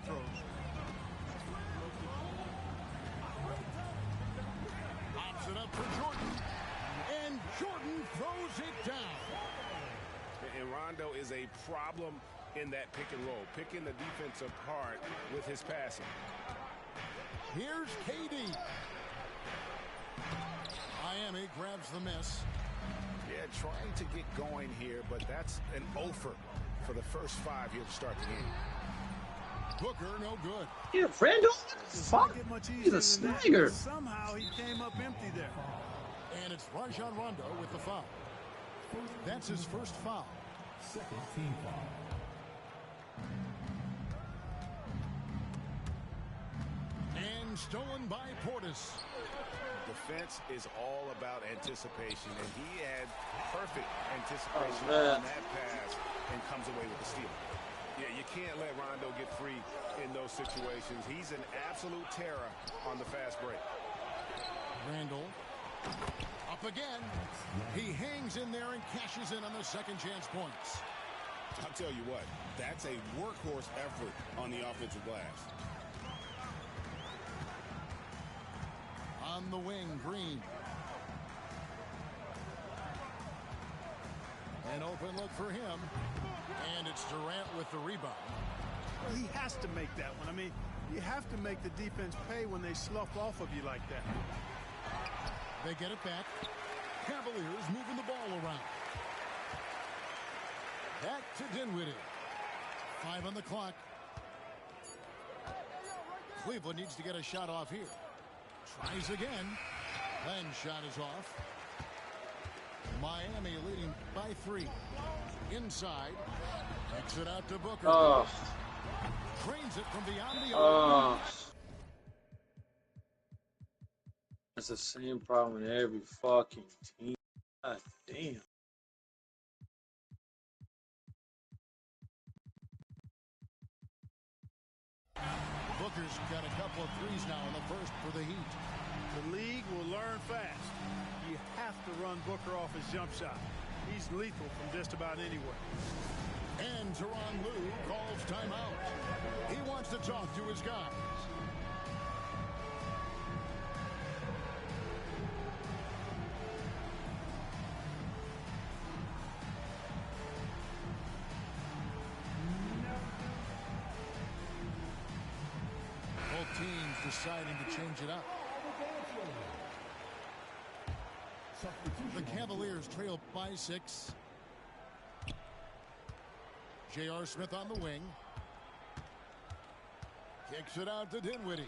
throws. Pops it up for Jordan. And Jordan throws it down. And Rondo is a problem in that pick and roll, picking the defense apart with his passing. Here's KD. Miami grabs the miss. Yeah, trying to get going here, but that's an offer for the first 5 here to start the game. Booker, no good. Yeah, Randall, fuck. He's a snagger. Somehow he came up empty there. And it's Rajon Rondo with the foul. That's his first foul. Second team foul. And stolen by Portis. Defense is all about anticipation, and he had perfect anticipation man. on that pass and comes away with the steal. Yeah, you can't let Rondo get free in those situations. He's an absolute terror on the fast break. Randall up again. He hangs in there and cashes in on the second chance points. I'll tell you what, that's a workhorse effort on the offensive glass. On the wing, Green. An open look for him. And it's Durant with the rebound. Well, he has to make that one. I mean, you have to make the defense pay when they slough off of you like that. They get it back. Cavaliers moving the ball around. Back to Dinwiddie. 5 on the clock. Cleveland needs to get a shot off here. Tries again. Then shot is off. Miami leading by 3. Inside. Kicks it out to Booker. Trains it from beyond the arc. It's the same problem in every fucking team. God damn. Booker's got a couple of threes now in the first for the Heat. The league will learn fast. You have to run Booker off his jump shot. He's lethal from just about anywhere. And Tyronn Lue calls timeout. He wants to talk to his guys. Both teams deciding to change it up. The Cavaliers trail by 6. J.R. Smith on the wing. Kicks it out to Dinwiddie.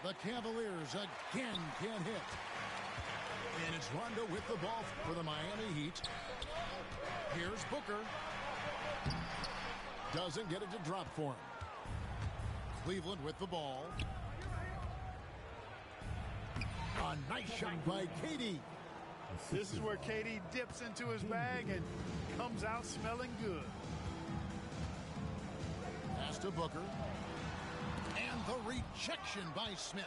The Cavaliers again can't hit. And it's Rondo with the ball for the Miami Heat. Here's Booker. Doesn't get it to drop for him. Cleveland with the ball. A nice shot by KD. This is where KD dips into his bag and comes out smelling good. Pass to Booker. And the rejection by Smith.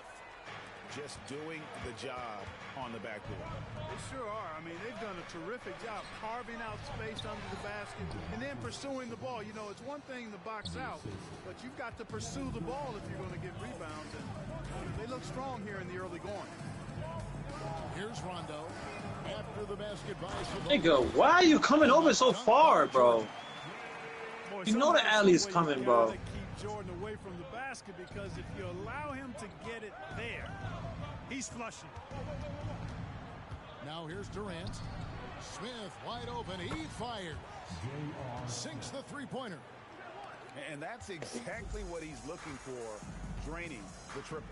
Just doing the job on the backboard. They sure are. I mean, they've done a terrific job carving out space under the basket and then pursuing the ball. You know, it's one thing to box out, but you've got to pursue the ball if you're going to get rebounds. And they look strong here in the early going. Here's Rondo. After the basket by Nigga, why are you coming over so far, bro? Boy, You know the alley is coming, bro. Keep Jordan away from the basket, because if you allow him to get it there, he's flushing. Now here's Durant. Smith wide open. He fires. Sinks the three-pointer. And that's exactly what he's looking for, draining the triple.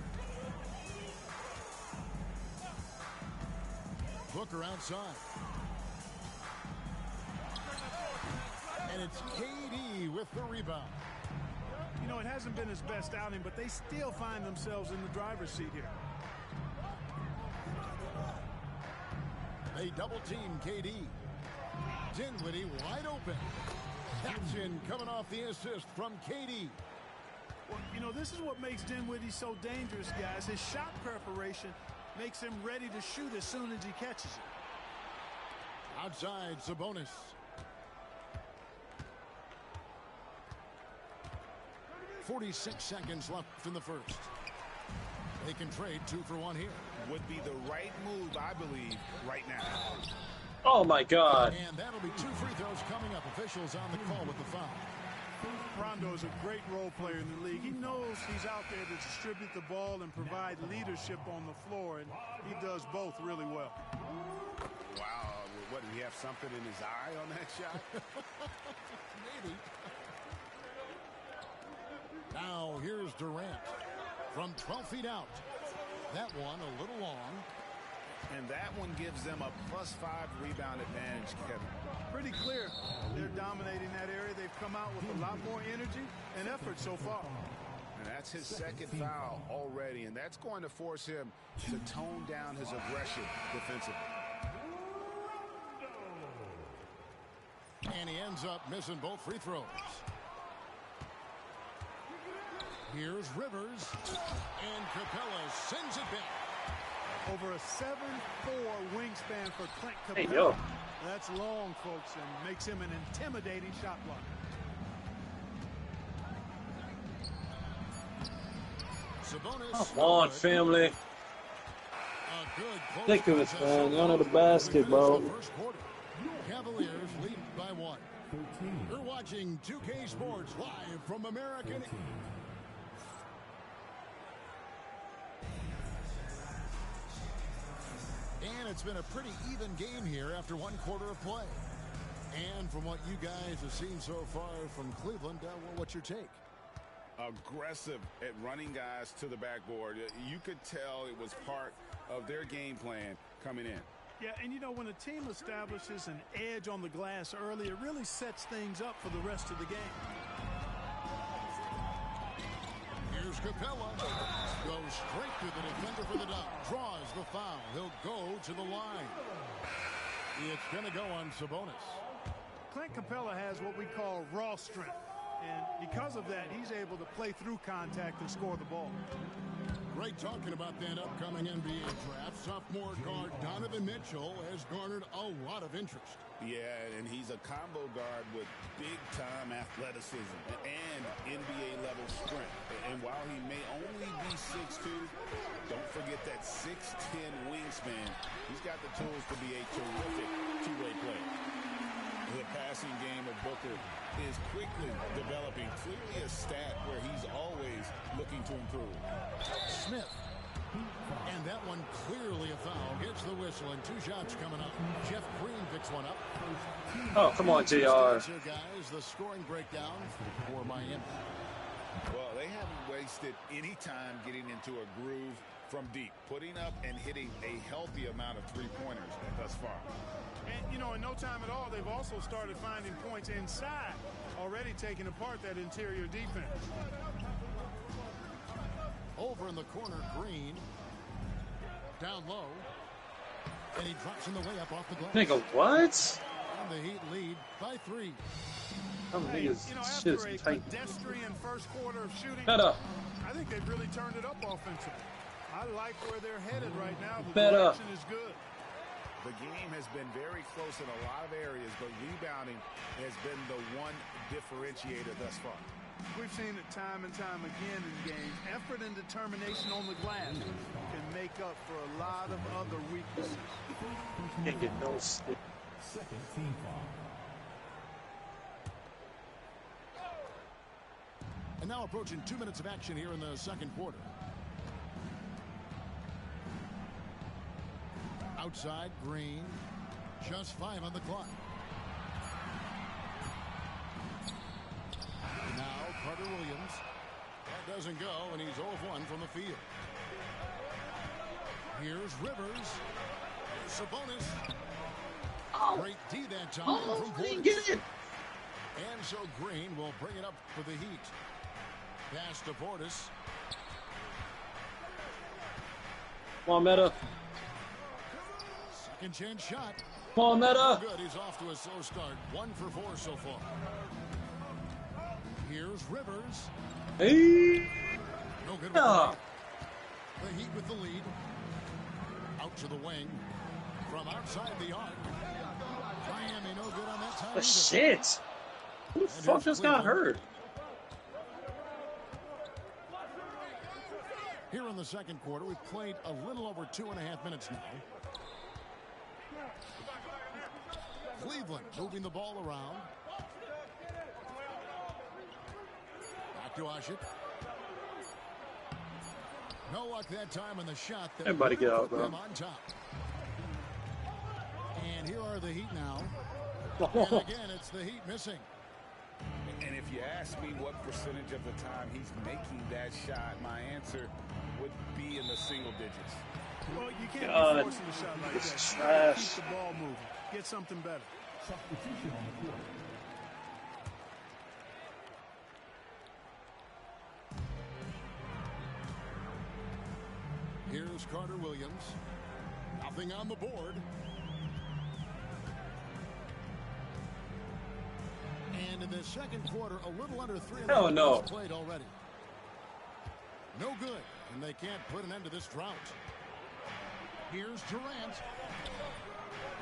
Booker outside. And it's KD with the rebound. You know, it hasn't been his best outing, but they still find themselves in the driver's seat here. They double-team KD. Dinwiddie wide open. Taps in, coming off the assist from KD. Well, you know, this is what makes Dinwiddie so dangerous, guys. His shot preparation makes him ready to shoot as soon as he catches it. Outside, Sabonis. 46 seconds left in the first. They can trade 2 for 1 here. Would be the right move, I believe, right now. Oh my God. And that'll be 2 free throws coming up. Officials on the call with the foul. Rondo is a great role player in the league. He knows he's out there to distribute the ball and provide leadership on the floor, and he does both really well. Wow, what, did he have something in his eye on that shot? Maybe. Now here's Durant from 12 feet out. That one a little long. And that one gives them a +5 rebound advantage, Kevin. Pretty clear. They're dominating that area. They've come out with a lot more energy and effort so far. And that's his second foul already, and that's going to force him to tone down his aggression defensively. And he ends up missing both free throws. Here's Rivers, and Capella sends it back. Over a 7'4" wingspan for Clint Capella. Hey, yo. That's long, folks, and makes him an intimidating shot blocker. Sabonis. Come on, family. Think of it, man. None of the basket, bro. Cavaliers lead by 1. You're watching 2K Sports live from American. And it's been a pretty even game here after 1 quarter of play. And from what you guys have seen so far from Cleveland, what's your take? Aggressive at running guys to the backboard. You could tell it was part of their game plan coming in. Yeah, and you know, when a team establishes an edge on the glass early, it really sets things up for the rest of the game. Here's Capella. Goes straight to the defender for the dunk. Draws the foul. He'll go to the line. It's going to go on Sabonis. Clint Capella has what we call raw strength. And because of that, he's able to play through contact and score the ball. Great talking about that upcoming NBA draft. Sophomore guard Donovan Mitchell has garnered a lot of interest. Yeah, and he's a combo guard with big-time athleticism and NBA-level strength. And while he may only be 6'2", don't forget that 6'10" wingspan. He's got the tools to be a terrific two-way player. The passing game of Booker is quickly developing. Clearly a stat where he's always looking to improve. Smith. And that one clearly a foul. Gets the whistle and 2 shots coming up. Jeff Green picks one up. Oh, come on, JR. Here, guys, the scoring breakdown for Miami. Well, they haven't wasted any time getting into a groove from deep, putting up and hitting a healthy amount of three-pointers thus far. And, you know, in no time at all, they've also started finding points inside, already taking apart that interior defense. Over in the corner, Green. Down low. And he drops in the way up off the glass. Nigga, what? And the Heat lead by 3. Some Hey, niggas you know, shit's after a tight. pedestrian first quarter of shooting, Better. I think they've really turned it up offensively. I like where they're headed right now. The Better. direction is good. The game has been very close in a lot of areas, but rebounding has been the one differentiator thus far. We've seen it time and time again in games. Effort and determination on the glass can make up for a lot of other weaknesses. Can't get no stick. Second team foul. And now approaching 2 minutes of action here in the second quarter. Outside, Green. Just 5 on the clock. Now, Carter Williams. That doesn't go, and he's 0 of 1 from the field. Here's Rivers. Sabonis. Great D that time from Portis. Get it. And so Green will bring it up for the Heat. Pass to Portis. Come on, Meta. Second chance shot. Come on, Meta. Good. He's off to a slow start. 1 for 4 so far. Here's Rivers. Hey. No good with Yeah. the Heat with the lead. Out to the wing. From outside the arc. Miami no good on that time Oh, either. shit. Who the fuck just got hurt? Here in the second quarter, we've played a little over 2.5 minutes now. Cleveland moving the ball around. Back to Ashit. No luck that time on the shot. That Everybody get out, put bro. them on top. And here are the Heat now. And again, it's the Heat missing. And if you ask me what percentage of the time he's making that shot, my answer would be in the single digits. Well, you can't God, be forcing a shot like it's that. You trash. gotta keep the ball moving. Get something better. Substitution on the court. Here's Carter Williams. Nothing on the board. And in the second quarter, a little under 3 Hell no. minutes played already. No good, and they can't put an end to this drought. Here's Durant.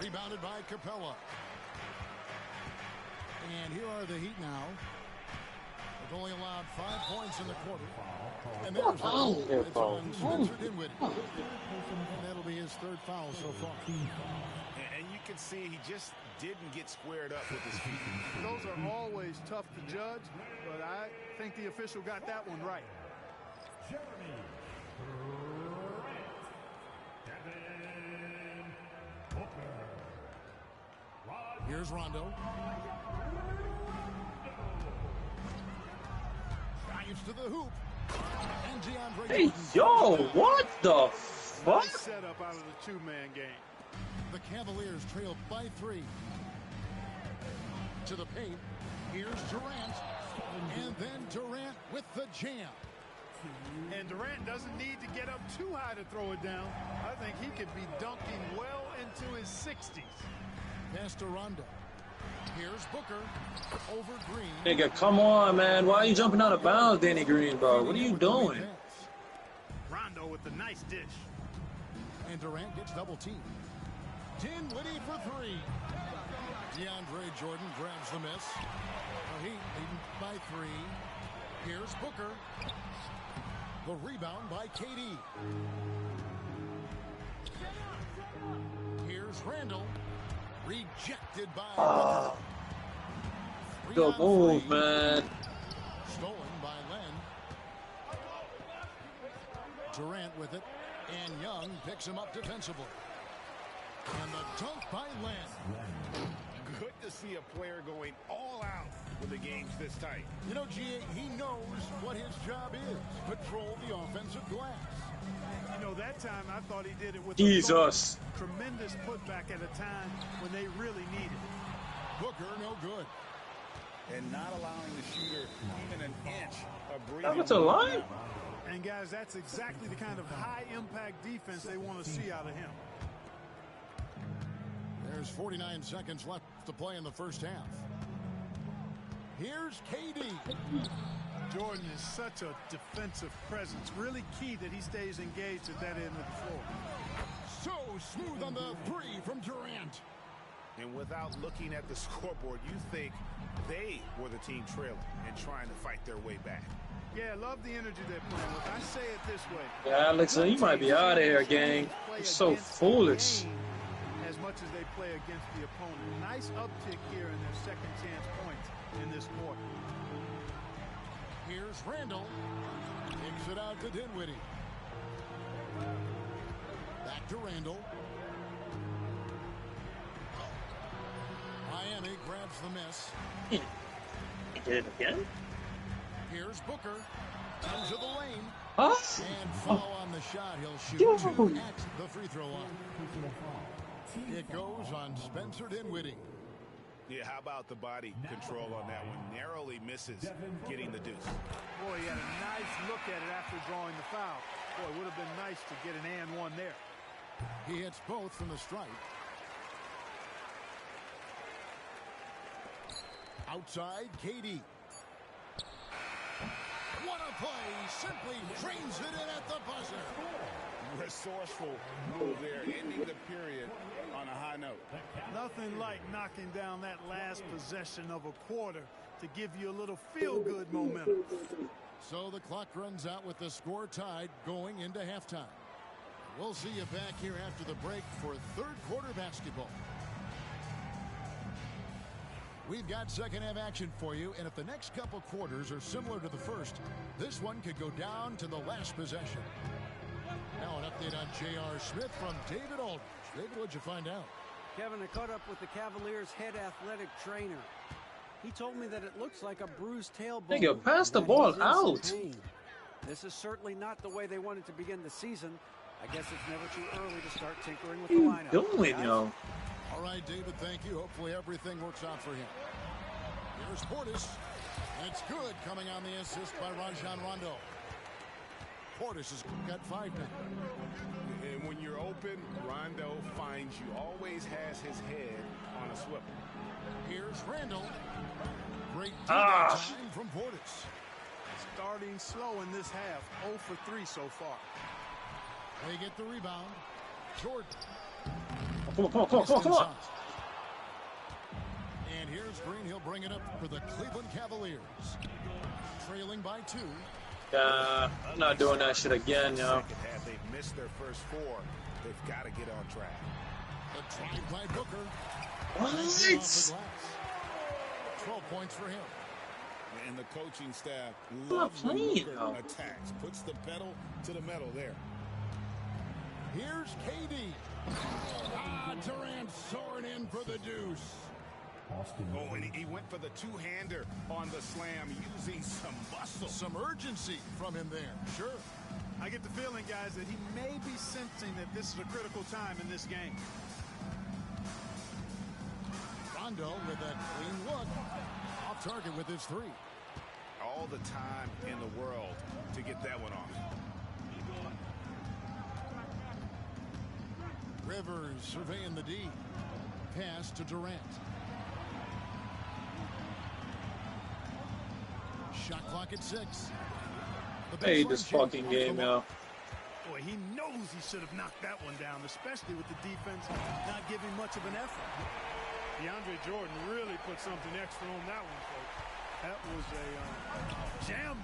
Rebounded by Capella. And here are the Heat now. They've only allowed 5 points in the quarter. And there's the goal. It's on Spencer Dinwiddie. And that'll be his third foul so far. And you can see he just didn't get squared up with his feet. Those are always tough to judge, but I think the official got that one right. Jeremy Devin Booker. Here's Rondo. Drives to the hoop. And DeAndre Hey, Jordan. yo, what the Nice fuck? setup out of the two-man game. The Cavaliers trail by 3. To the paint. Here's Durant. And then Durant with the jam. And Durant doesn't need to get up too high to throw it down. I think he could be dunking well into his 60s. Pass to Rondo. Here's Booker. Over Green. Nigga, come on, man. Why are you jumping out of bounds, Danny Green, bro? What are you doing? Rondo with the nice dish. And Durant gets double teamed. Dinwiddie for 3. DeAndre Jordan grabs the miss. The Heat leading by 3. Here's Booker. The rebound by KD. Here's Randall. Rejected by Booker. Good move, man. Stolen by Len. Durant with it. And Young picks him up defensively. And the dunk by Len. Good to see a player going all out when the game's this tight. You know, G.A., he knows what his job is. Patrol the offensive glass. You know, that time I thought he did it with Jesus. a tremendous putback at a time when they really needed it. Booker, no good. And not allowing the shooter even an inch of breathing. That was a line? And, guys, that's exactly the kind of high-impact defense they want to see out of him. There's 49 seconds left to play in the first half. Here's KD. Jordan is such a defensive presence. Really key that he stays engaged at that end of the floor. So smooth on the 3 from Durant. And without looking at the scoreboard, you think they were the team trailing and trying to fight their way back. Yeah, I love the energy they're playing with. I say it this way. Yeah, Alex, you might be out of here, gang. You're so foolish. As much as they play against the opponent. Nice uptick here in their second chance points in this quarter. Here's Randall. Kicks it out to Dinwiddie. Back to Randall. Miami grabs the miss. He did it again? Here's Booker. Into the lane. Huh? And follow on the shot. He'll shoot Yo. 2 at the free throw line. It goes on Spencer Dinwiddie. Yeah, how about the body control on that one? Narrowly misses getting the deuce. Boy, he had a nice look at it after drawing the foul. Boy, it would have been nice to get an and one there. He hits both from the stripe. Outside, KD. What a play. Simply drains it in at the buzzer. Resourceful move there, ending the period on a high note. Nothing like knocking down that last possession of a quarter to give you a little feel-good momentum. So the clock runs out with the score tied going into halftime. We'll see you back here after the break for third quarter basketball. We've got second half action for you, and if the next couple quarters are similar to the first, this one could go down to the last possession. Now an update on J.R. Smith from David Aldridge. David, what'd you find out? Kevin, I caught up with the Cavaliers' head athletic trainer. He told me that it looks like a bruised tailbone. Nigga, pass the ball out. This is certainly not the way they wanted to begin the season. I guess it's never too early to start tinkering with the lineup. What are you doing, yo? All right, David, thank you. Hopefully everything works out for him. Here's Portis, and it's good coming on the assist by Rajon Rondo. Portis has got 5 now. And when you're open, Rondo finds you. Always has his head on a swivel. Here's Randall. Great time from Portis. Starting slow in this half. 0 for 3 so far. They get the rebound. Jordan. Come on. And here's Green. He'll bring it up for the Cleveland Cavaliers. Trailing by 2. I'm not doing that shit again, yo. Second half, they've missed their first 4. They've got to get on track. The drive by Booker. What? 12 points for him. And the coaching staff not loves when playing, Booker though. attacks. Puts the pedal to the metal there. Here's KD. Durant soaring in for the deuce. Oh, and he went for the two-hander on the slam, using some muscle. Some urgency from him there. Sure. I get the feeling, guys, that he may be sensing that this is a critical time in this game. Rondo with a clean look. Off target with his 3. All the time in the world to get that one off. Rivers surveying the D. Pass to Durant. Shot clock at 6. Hey, this fucking game, yo. Boy, he knows he should have knocked that one down, especially with the defense not giving much of an effort. DeAndre Jordan really put something extra on that one, folks. That was a jam.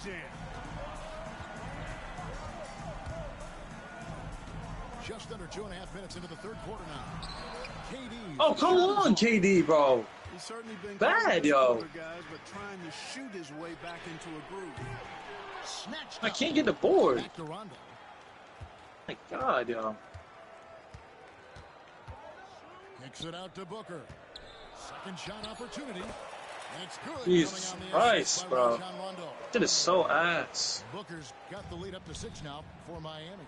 Just under 2.5 minutes into the third quarter now. KD. Oh, come on, KD, bro. He's certainly been Bad, yo. guys, but trying to shoot his way back into a groove. Snatched I up. can't get the board. Back to Rondo. My God, yo. Kicks it out to Booker. Second shot opportunity. And it's good. Jesus Coming on the Christ, assist by bro. Rajon Rondo. That is so ass. Booker's got the lead up to 6 now for Miami.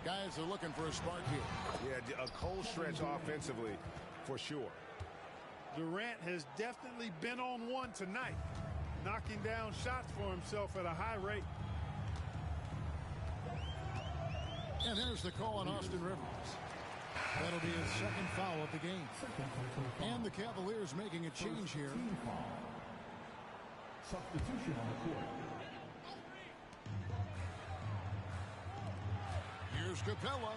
Guys are looking for a spark here. Yeah, a cold stretch offensively, for sure. Durant has definitely been on one tonight, knocking down shots for himself at a high rate. And there's the call on Austin Rivers. That'll be his second foul of the game. And the Cavaliers making a change here. Substitution on the court. Here's Capella.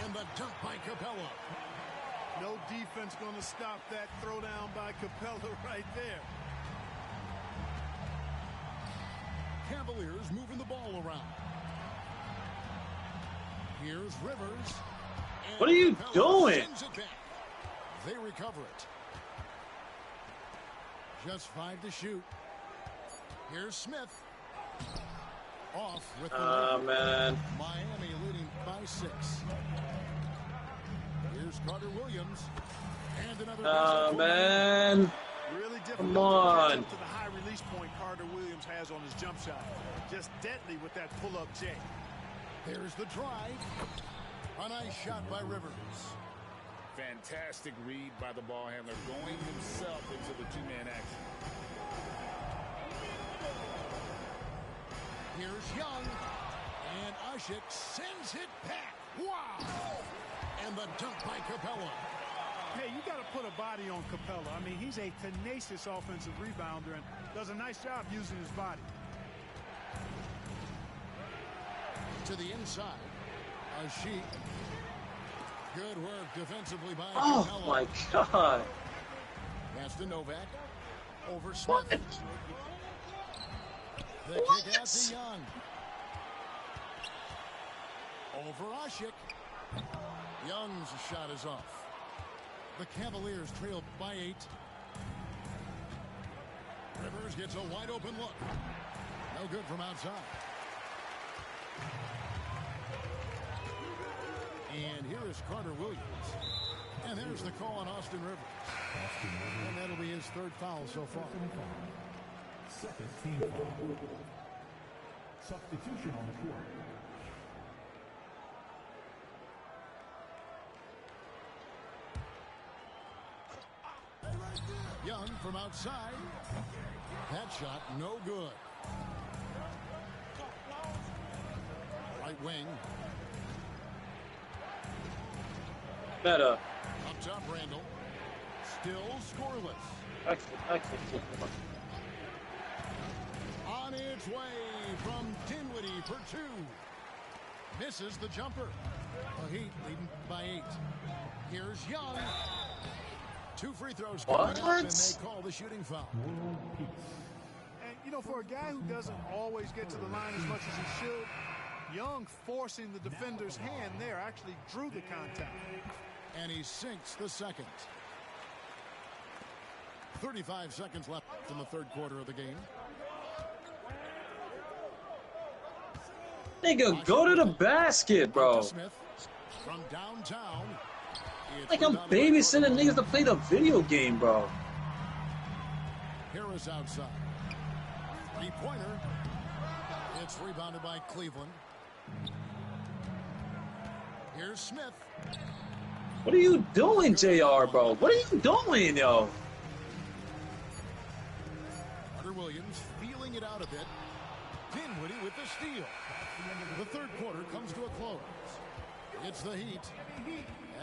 And the dunk by Capella. No defense going to stop that throwdown by Capella right there. Cavaliers moving the ball around. Here's Rivers. And What are you Capella doing? sends it back. They recover it. Just 5 to shoot. Here's Smith. Off with the lead. Man. Miami leading by 6. Here's Carter Williams. And another Man. Really difficult Come to on. catch up to the high release point Carter Williams has on his jump shot. Just deadly with that pull-up J. There's the drive. A nice shot by Rivers. Fantastic read by the ball handler, going himself into the two-man action. Here's Young. And Ashik sends it back. Wow! And the dunk by Capella. Hey, you got to put a body on Capella. I mean, he's a tenacious offensive rebounder and does a nice job using his body. To the inside. Ashik. Good work defensively by Oh, Capella. my God. Pass to Novak. Over Smith. What? The kick out to Young. Over Ashik. Young's shot is off. The Cavaliers trail by 8. Rivers gets a wide open look. No good from outside. And here is Carter Williams. And there's the call on Austin Rivers. And that'll be his 3rd foul so far. Second team foul. Substitution on the court. Young from outside. That shot no good. Right wing. Better. Up top, Randall. Still scoreless. I can't keep him. On its way from Dinwiddie for 2. Misses the jumper. The Heat leading by 8. Here's Young. 2 free throws coming up, and they call the shooting foul. And, you know, for a guy who doesn't always get to the line as much as he should, Young forcing the defender's hand there actually drew the contact. And he sinks the second. 35 seconds left in the 3rd quarter of the game. Nigga, go to the basket, bro. Smith from downtown. Like I'm babysitting niggas to play the video game, bro. Harris outside. 3-pointer. It's rebounded by Cleveland. Here's Smith. What are you doing, JR, bro? What are you doing, yo? Carter Williams feeling it out a bit. Dinwiddie with the steal. The 3rd quarter comes to a close. It's the Heat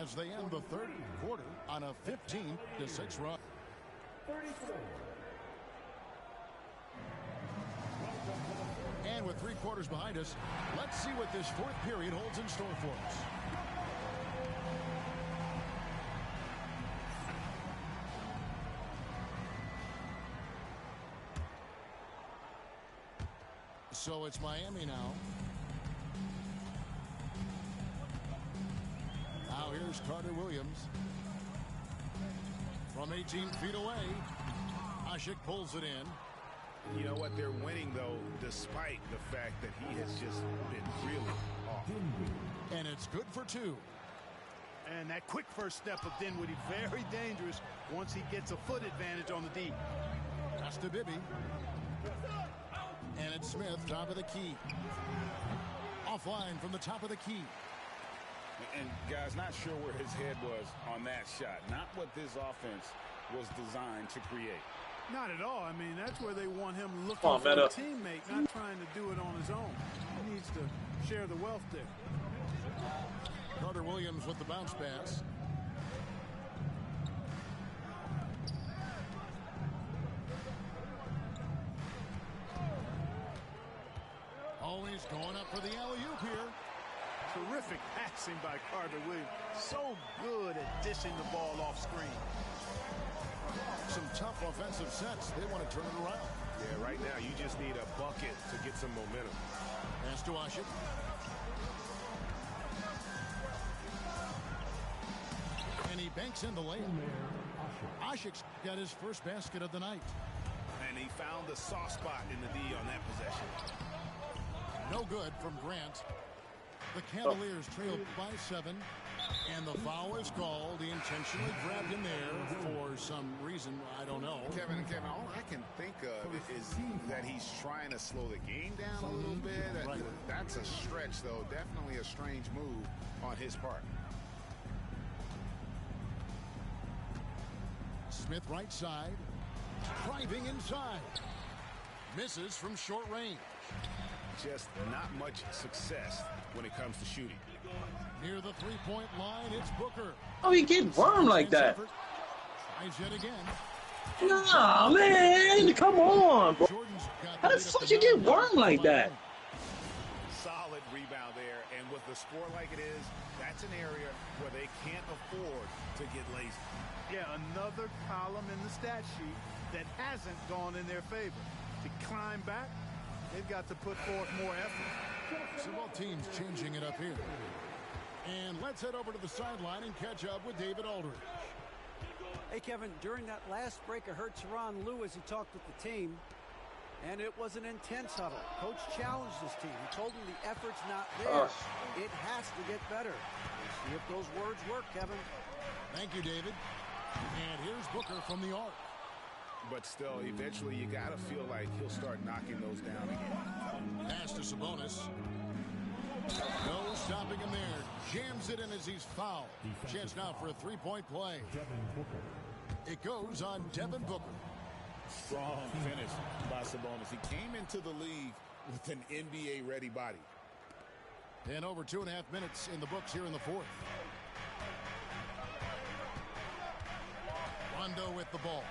as they end the 3rd quarter on a 15-6 run. And with 3 quarters behind us, let's see what this 4th period holds in store for us. So it's Miami now. Now here's Carter Williams. From 18 feet away, Ashik pulls it in. You know what? They're winning, though, despite the fact that he has just been really off. And it's good for 2. And that quick first step of Dinwiddie, very dangerous once he gets a foot advantage on the D. That's to Bibby. And it's Smith, top of the key. Offline from the top of the key. And, guys, not sure where his head was on that shot. Not what this offense was designed to create. Not at all. I mean, that's where they want him looking Come on, for a Meta. teammate, not trying to do it on his own. He needs to share the wealth there. Carter Williams with the bounce pass. Always going up for the alley-oop here. Terrific passing by Carter Williams. So good at dishing the ball off screen. Some tough offensive sets. They want to turn it around. Yeah, right now you just need a bucket to get some momentum. Pass to Ashik. And he banks in the layup. Ashik's got his first basket of the night. And he found the soft spot in the D on that possession. No good from Grant. The Cavaliers trail by 7. And the foul is called. He intentionally grabbed him there for some reason. I don't know. Kevin, all I can think of is that he's trying to slow the game down a little bit. Right. That's a stretch, though. Definitely a strange move on his part. Smith right side. Driving inside. Misses from short range. Just not much success when it comes to shooting. Near the three-point line, it's Booker. Oh, you get wormed like that. Tries yet again. Nah, man. Come on, bro. How the fuck you get wormed like that? Solid rebound there, and with the score like it is, that's an area where they can't afford to get lazy. Yeah, another column in the stat sheet that hasn't gone in their favor. To climb back, They've got to put forth more effort. So both teams changing it up here. And let's head over to the sideline and catch up with David Aldridge. Hey, Kevin, during that last break, I heard Tyronn Lue as he talked with the team, and it was an intense huddle. Coach challenged his team. He told them the effort's not there. It has to get better. We'll see if those words work, Kevin. Thank you, David. And here's Booker from the arc. But still, eventually you got to feel like he'll start knocking those down again. Pass to Sabonis. No stopping him there. Jams it in as he's fouled. Chance now for a three-point play. It goes on Devin Booker. Strong finish by Sabonis. He came into the league with an NBA-ready body. And over 2.5 minutes in the books here in the fourth. Rondo with the ball.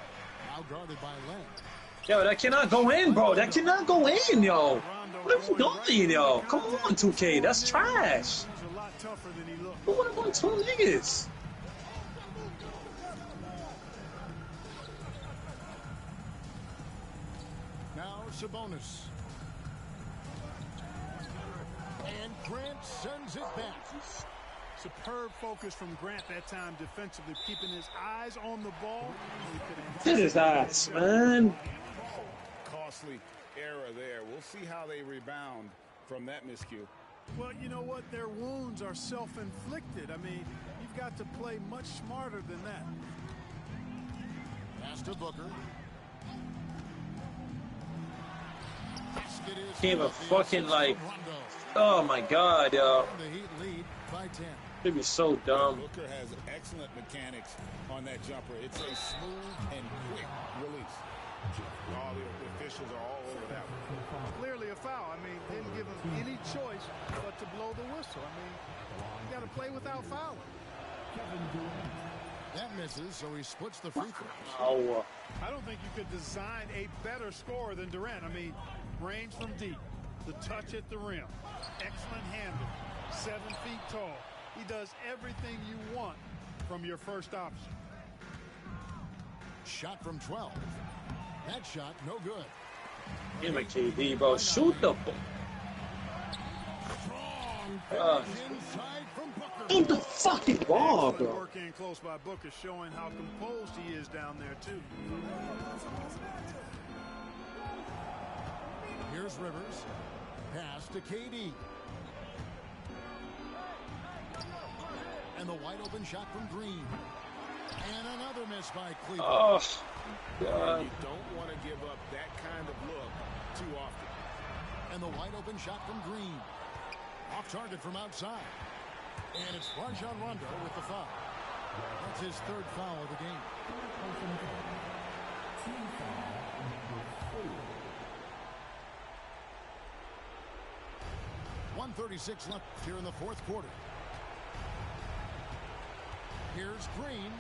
Now guarded by Len. Yo, that cannot go in, bro. That cannot go in, yo. What are you doing, yo? Come on, 2K. That's trash. He's a lot tougher than he looked. What about two niggas? Now Sabonis. And Grant sends it back. Superb focus from Grant that time defensively, keeping his eyes on the ball. This is ass, man. Costly error there. We'll see how they rebound from that miscue. Well, you know what? Their wounds are self-inflicted. I mean, you've got to play much smarter than that. Pass to Booker. Basket is Came a fucking like, oh my god, yo. The Heat lead by 10. It'd be so dumb. Booker has excellent mechanics on that jumper. It's a smooth and quick release. All the officials are all over that one. Clearly a foul. I mean, didn't give him any choice but to blow the whistle. I mean, you got to play without fouling. That misses, so he splits the free throws. Oh, I don't think you could design a better scorer than Durant. I mean, range from deep, the touch at the rim, excellent handle, 7 feet tall. He does everything you want from your first option. Shot from 12. That shot, no good. give me KD, bro. Shoot the ball. Strong inside from Booker. Ain't the fucking ball, Excellent bro. work in close by Booker, showing how composed he is down there, too. Here's Rivers. Pass to KD. And the wide open shot from Green. And another miss by Cleveland. Oh, God. You don't want to give up that kind of look too often. And the wide open shot from Green. Off target from outside. And it's Rajon Rondo with the foul. That's his 3rd foul of the game. Team foul number 4. 1:36 left here in the 4th quarter. Here's Green.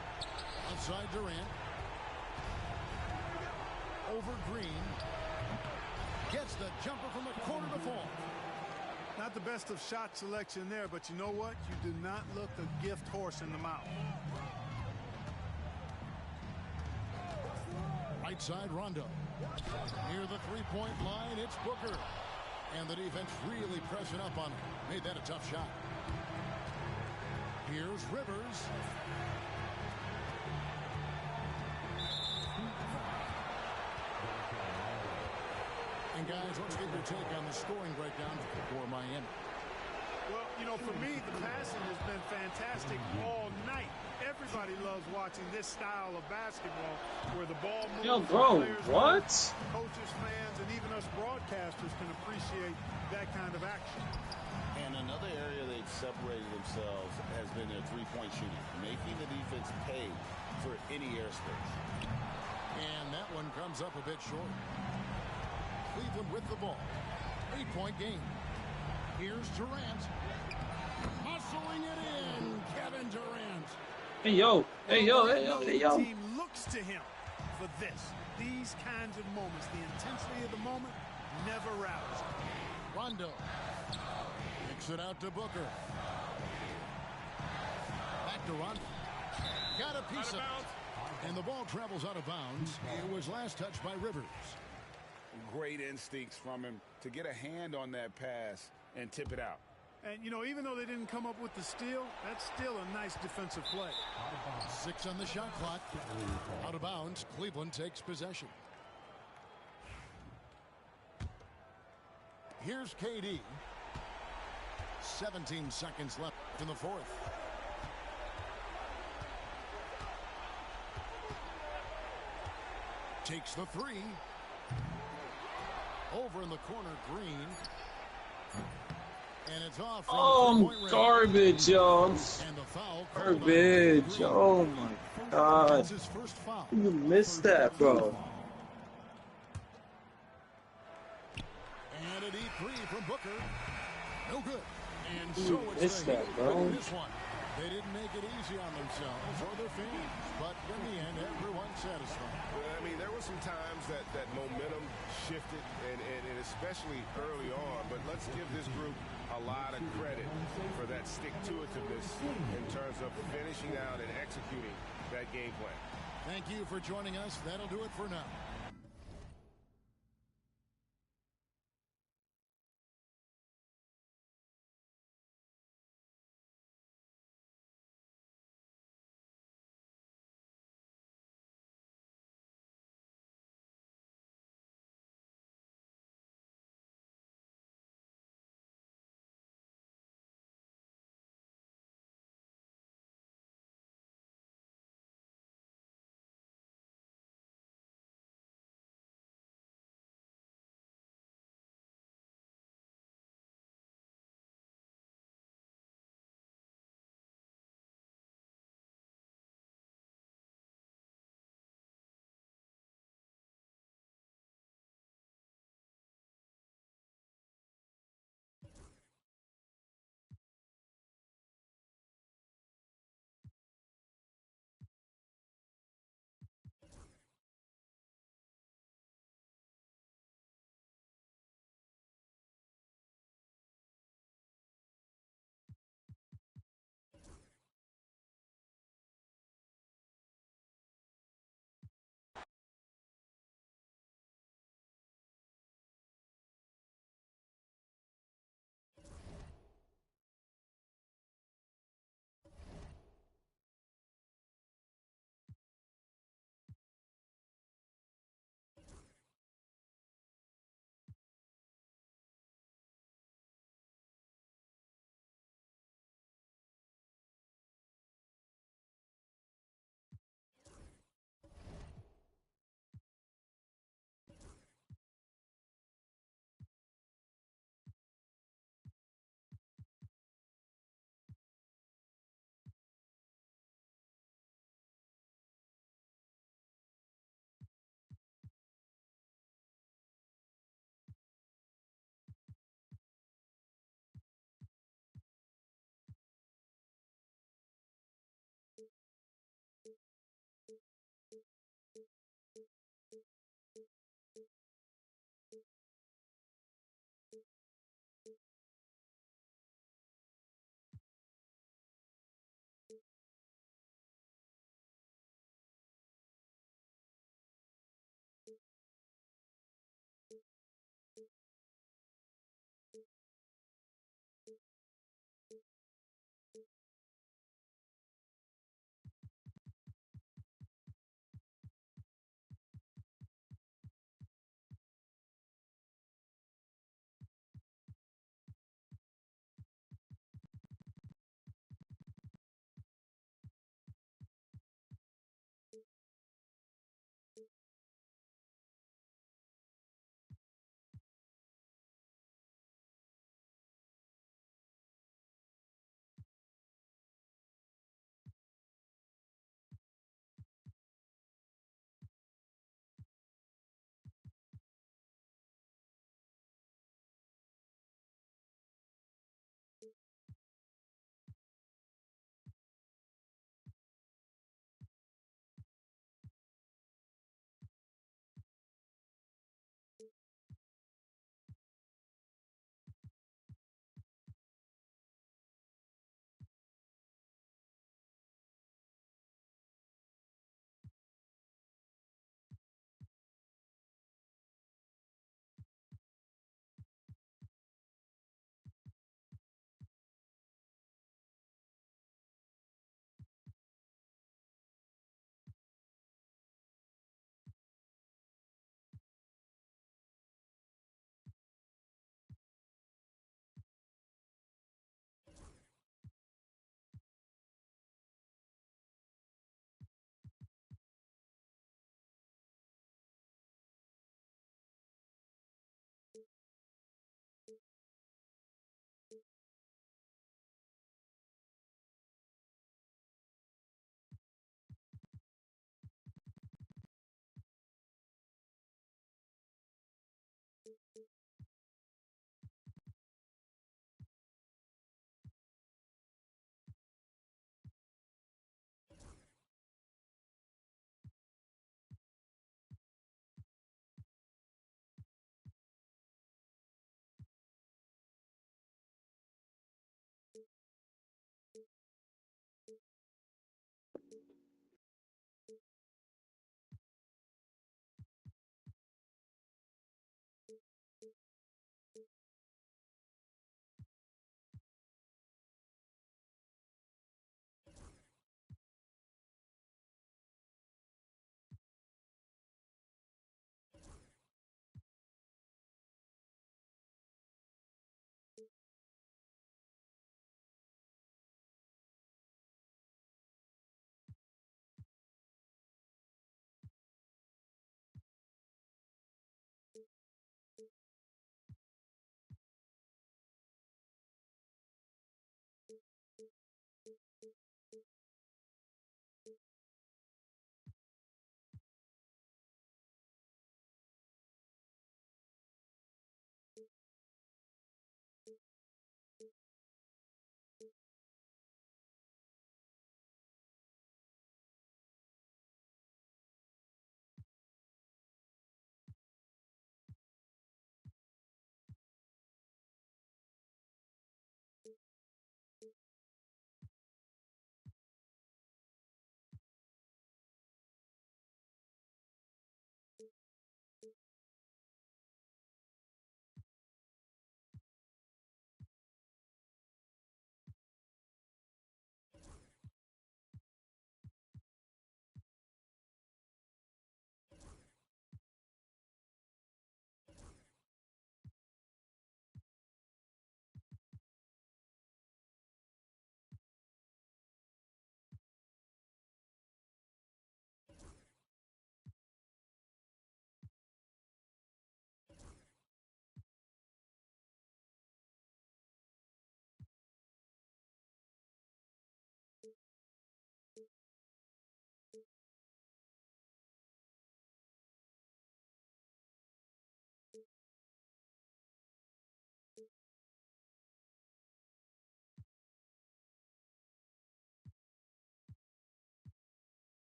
Outside Durant. Over Green. Gets the jumper from the corner to fall. Not the best of shot selection there, but you know what? You do not look a gift horse in the mouth. Right side Rondo. Near the three-point line, it's Booker. And the defense really pressing up on him. Made that a tough shot. Here's Rivers. And guys, let's get your take on the scoring breakdown for Miami. Well, you know, for me, the passing has been fantastic all night. Everybody loves watching this style of basketball where the ball moves. Yo, bro, players what? move. Coaches, fans, and even us broadcasters can appreciate that kind of action. And another area they've separated themselves has been their three-point shooting, making the defense pay for any airspace. And that one comes up a bit short. Cleveland with the ball. 8-point game. Here's Durant. Muscling it in. Kevin Durant. Hey, yo. Hey, yo. Hey, yo. Hey, yo. The team looks to him for this. These kinds of moments, the intensity of the moment, never rallies. Rondo. Kicks it out to Booker. Back to Rondo. Got a piece of it. And the ball travels out of bounds. It was last touched by Rivers. Great instincts from him to get a hand on that pass and tip it out. And, you know, even though they didn't come up with the steal, that's still a nice defensive play. 6 on the shot clock. Out of bounds. Cleveland takes possession. Here's KD. 17 seconds left in the fourth. Takes the three. Over in the corner, Green. And it's off from Oh, garbage, yo. and the foul. Garbage. Oh, my God. That's his first foul. You missed that, bro. And a deep three from Booker. No good. And You so it's missed that, bro. this one. They didn't make it easy on themselves or their fans, but in the end, everyone's satisfied. I mean, there were some times that momentum shifted, and especially early on, but let's give this group a lot of credit for that stick-to-itiveness in terms of finishing out and executing that game plan. Thank you for joining us. That'll do it for now.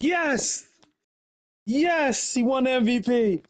Yes! Yes! He won the MVP.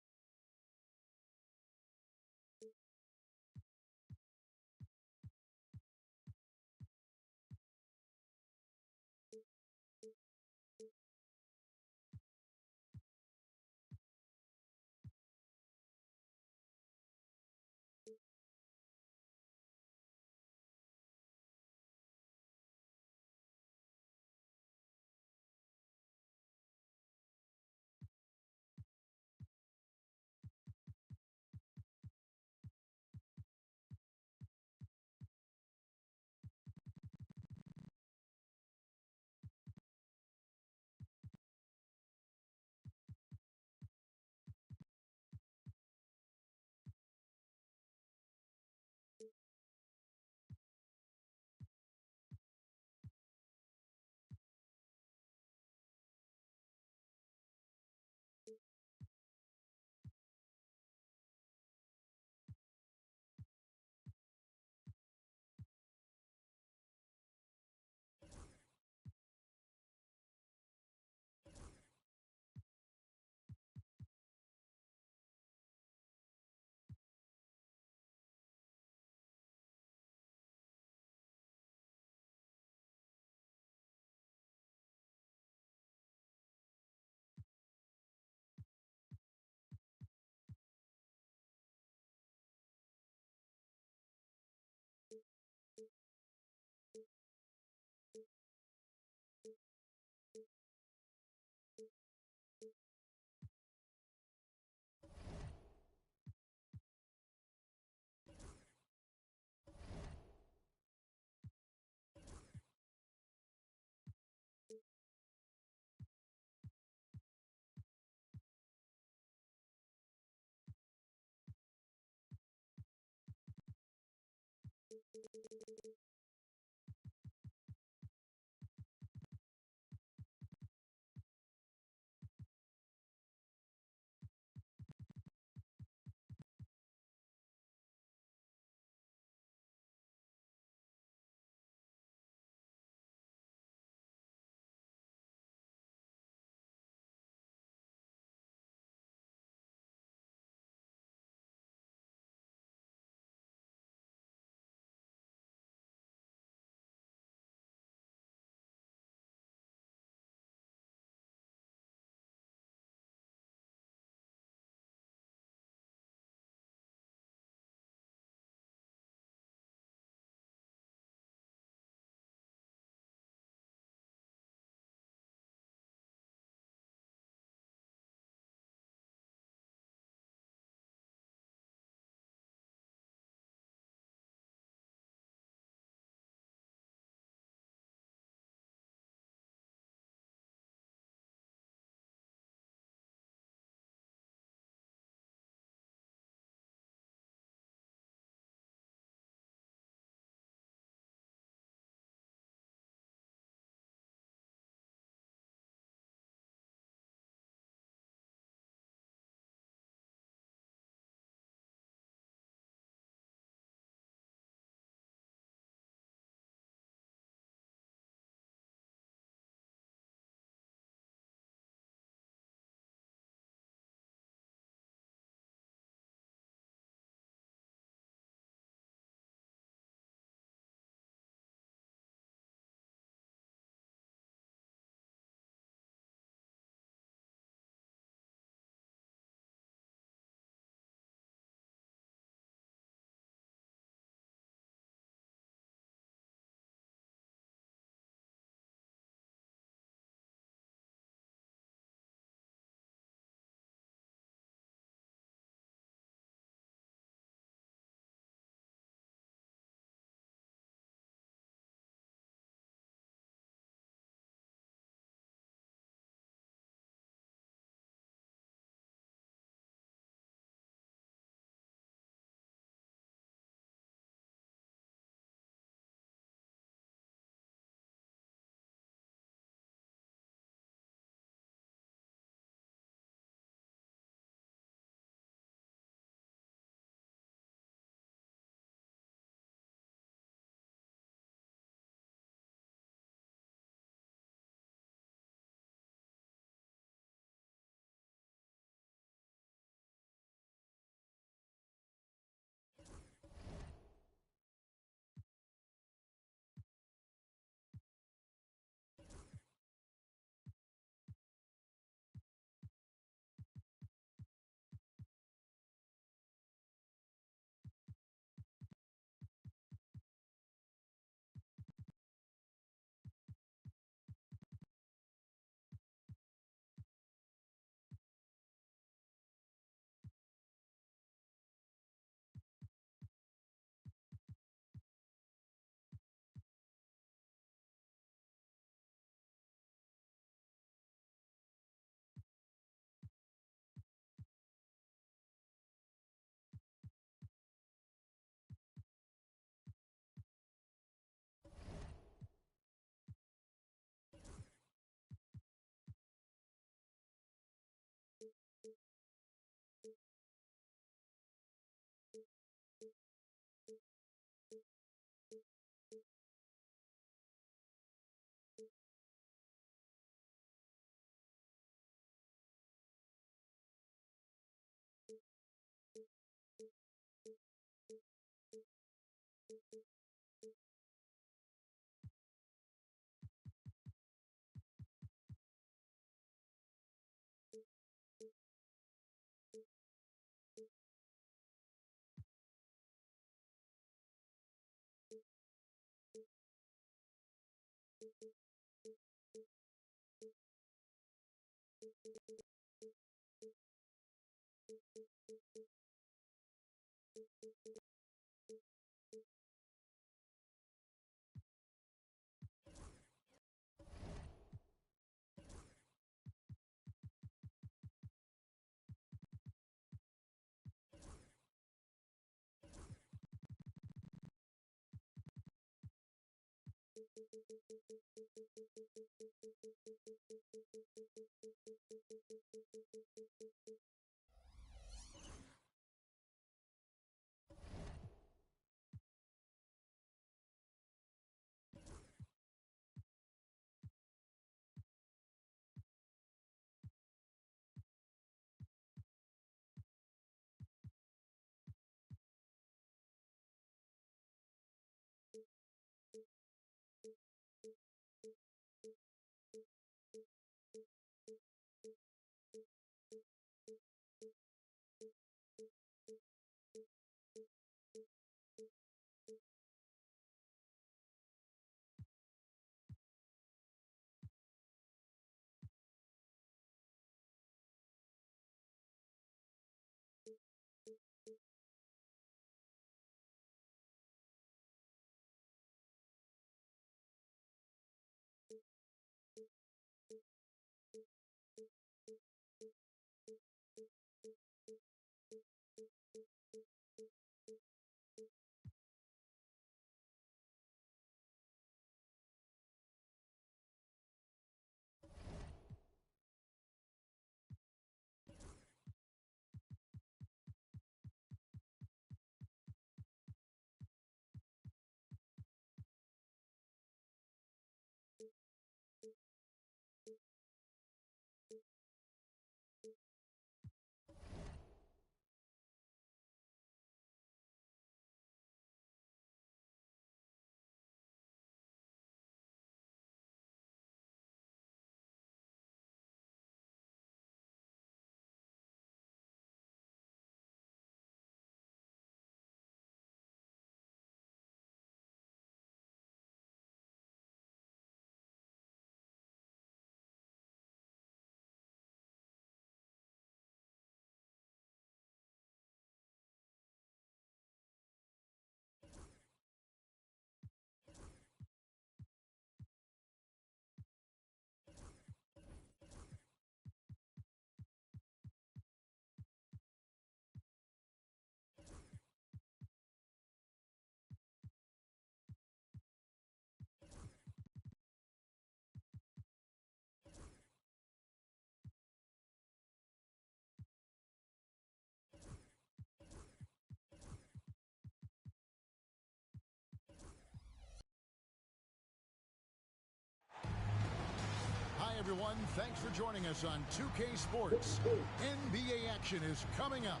Everyone, thanks for joining us on 2K Sports. NBA action is coming up.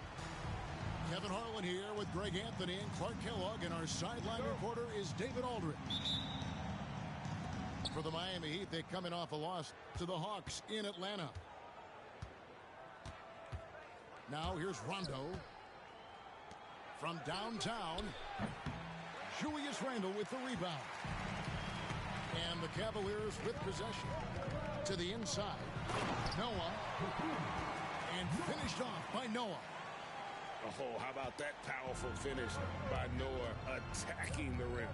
Kevin Harlan here with Greg Anthony and Clark Kellogg, and our sideline reporter is David Aldridge. For the Miami Heat, they're coming off a loss to the Hawks in Atlanta. Now here's Rondo. From downtown, Julius Randle with the rebound. And the Cavaliers with possession. To the inside. Noah. And finished off by Noah. Oh, how about that powerful finish by Noah attacking the rim.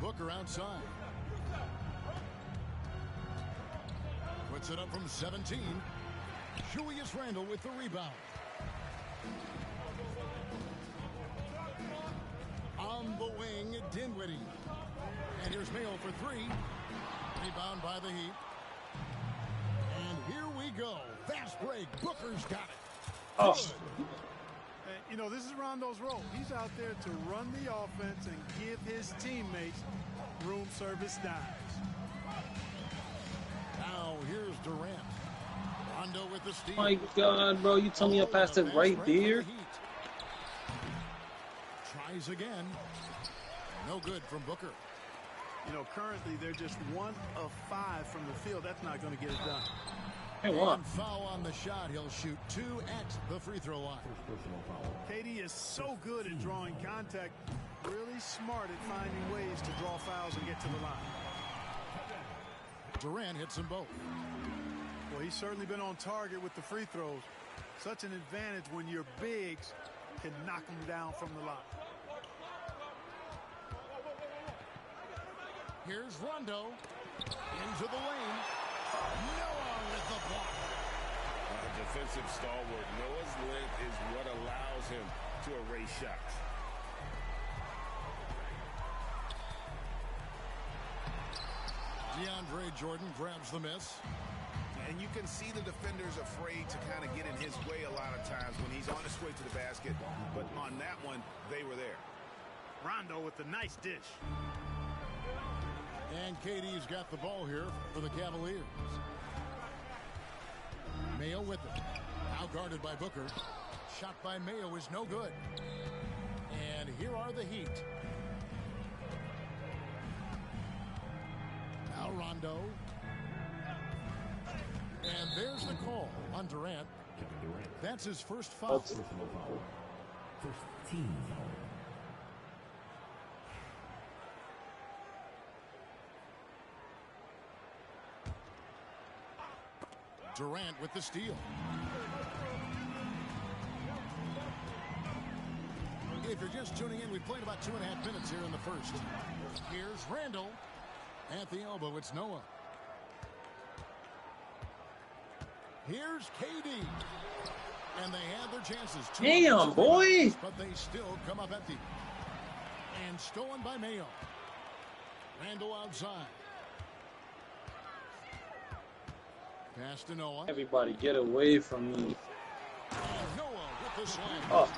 Booker outside. Puts it up from 17. Julius Randle with the rebound. On the wing, Dinwiddie. And here's Mayo for three. Rebound by the Heat. And here we go. Fast break. Booker's got it. Oh. You know, this is Rondo's role. He's out there to run the offense and give his teammates room service dimes. Now here's Durant. Rondo with the steal. My God, bro, you tell me I passed it right there? Tries again. No good from Booker. You know, currently they're just 1 of 5 from the field. That's not going to get it done. Hey, what? And foul on the shot. He'll shoot 2 at the free throw line. KD is so good at drawing contact. Really smart at finding ways to draw fouls and get to the line. Durant hits them both. Well, he's certainly been on target with the free throws. Such an advantage when your bigs can knock them down from the line. Here's Rondo. Into the lane. Noah with the block. Defensive stalwart. Noah's length is what allows him to erase shots. DeAndre Jordan grabs the miss. And you can see the defenders afraid to kind of get in his way a lot of times when he's on his way to the basket. But on that one, they were there. Rondo with a nice dish. And KD's got the ball here for the Cavaliers. Mayo with it. Now guarded by Booker. Shot by Mayo is no good. And here are the Heat. Now Rondo. And there's the call on Durant. Kevin Durant. That's his first foul. Personal foul. First team foul. Durant with the steal. If you're just tuning in, we played about 2.5 minutes here in the first. Here's Randall. At the elbow, it's Noah. Here's KD. And they had their chances. Damn, boy. But they still come up empty. And stolen by Mayo. Randall outside. Pass to Noah. Everybody get away from me. Noah with the slam. Oh.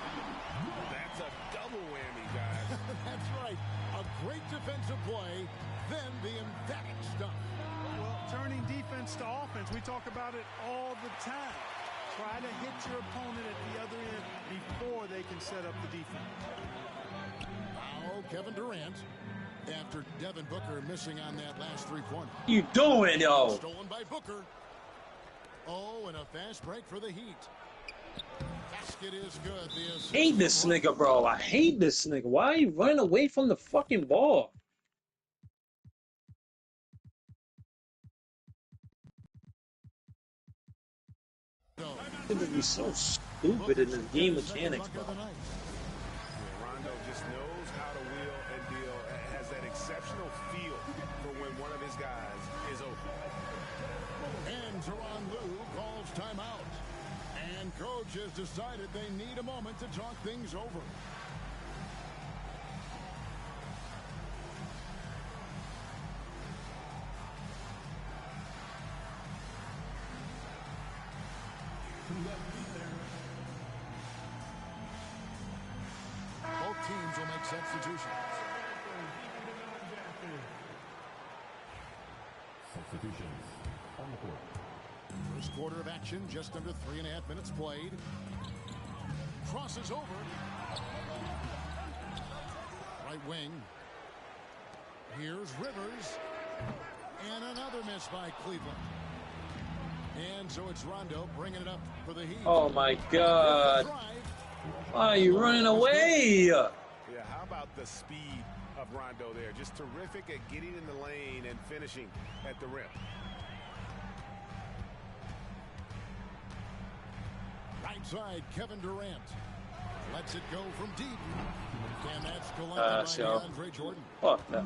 That's a double whammy, guys. That's right. A great defensive play, then the emphatic stuff. Well, turning defense to offense, we talk about it all the time. Try to hit your opponent at the other end before they can set up the defense. Now Kevin Durant, after Devin Booker missing on that last three-pointer. You doing, yo? Stolen by Booker. Oh, and a fast break for the Heat. Basket is good. Hate this nigga, bro. I hate this nigga. Why are you running away from the fucking ball? It's gonna be so stupid in this game mechanics, bro. Rondo just knows how to wheel and deal. Has that exceptional feel for when one of his guys is open. And Tyronn Lue calls timeout. And coach has decided they need a moment to talk things over. Both teams will make substitutions. Substitutions on the court. First quarter of action, just under 3.5 minutes played. Crosses over. Right wing. Here's Rivers. And another miss by Cleveland. And so it's Rondo bringing it up for the Heat. Oh my God. Why are you running away? Yeah, how about the speed of Rondo there? Just terrific at getting in the lane and finishing at the rim. Right side, Kevin Durant. Lets it go from deep. And that's collected by DeAndre Jordan. Fuck that.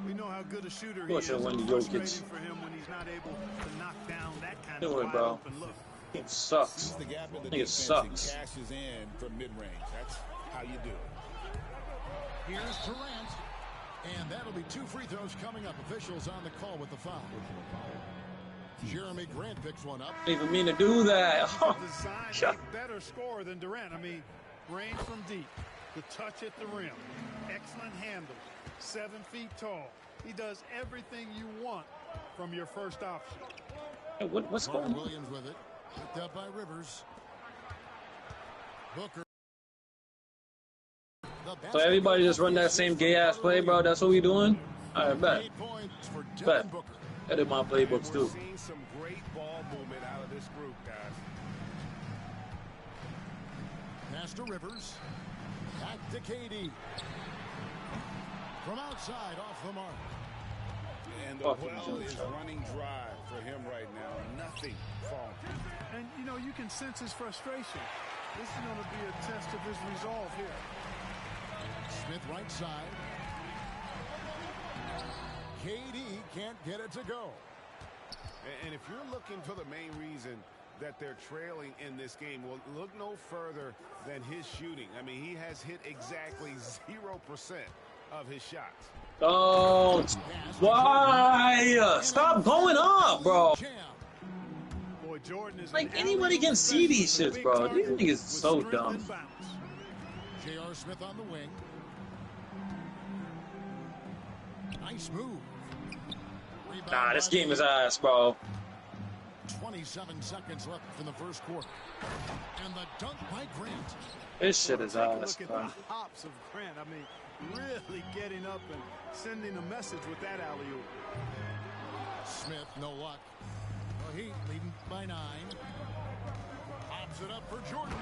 We know how good a shooter he is. It's Frustrating for him when he's not able to knock down that kind of wide open look. It sucks. The gap in the I think it defense sucks. and cashes in from mid-range. That's how you do it. Here's Durant. And that'll be 2 free throws coming up. Officials on the call with the foul. Jeremy Grant picks one up. I didn't even mean to do that. Designed a better scorer than Durant. I mean, range from deep, the touch at the rim, excellent handle, 7 feet tall. He does everything you want from your first option. Hey, what's going on? Williams with it. Picked up by Rivers. Booker. So everybody just run that same gay-ass play, bro? That's what we doing? All right, bet. 8 points for Bet. Devin Booker. That is my playbooks, too. We're seeing some great ball movement out of this group, guys. Pass to Rivers. Back to KD. From outside, off the mark. And the well is running dry for him right now. Nothing falling. And, you know, you can sense his frustration. This is going to be a test of his resolve here. Smith right side. KD can't get it to go. And if you're looking for the main reason that they're trailing in this game, well, look no further than his shooting. I mean, he has hit exactly 0% of his shots. Don't. Why? Stop going up, bro. Boy, Jordan is like, anybody can see these shits, bro. These niggas so dumb. J.R. Smith on the wing. Nice move. Nah, this game is ass, bro. 27 seconds left in the first quarter. And the dunk by Grant. This shit is ass, look bro. at the hops of Grant. I mean, really getting up and sending a message with that alley-oop. Smith, no luck. The Heat leading by 9. Pops it up for Jordan.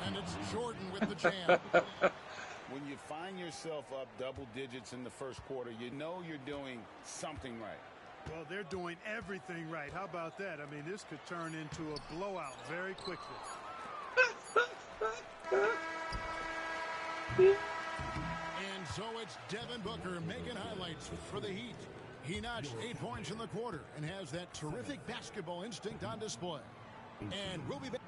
And it's Jordan with the jam. When you find yourself up double digits in the first quarter, you know you're doing something right. Well, they're doing everything right. How about that? I mean, this could turn into a blowout very quickly. And so it's Devin Booker making highlights for the Heat. He notched 8 points in the quarter and has that terrific basketball instinct on display. And we'll be back.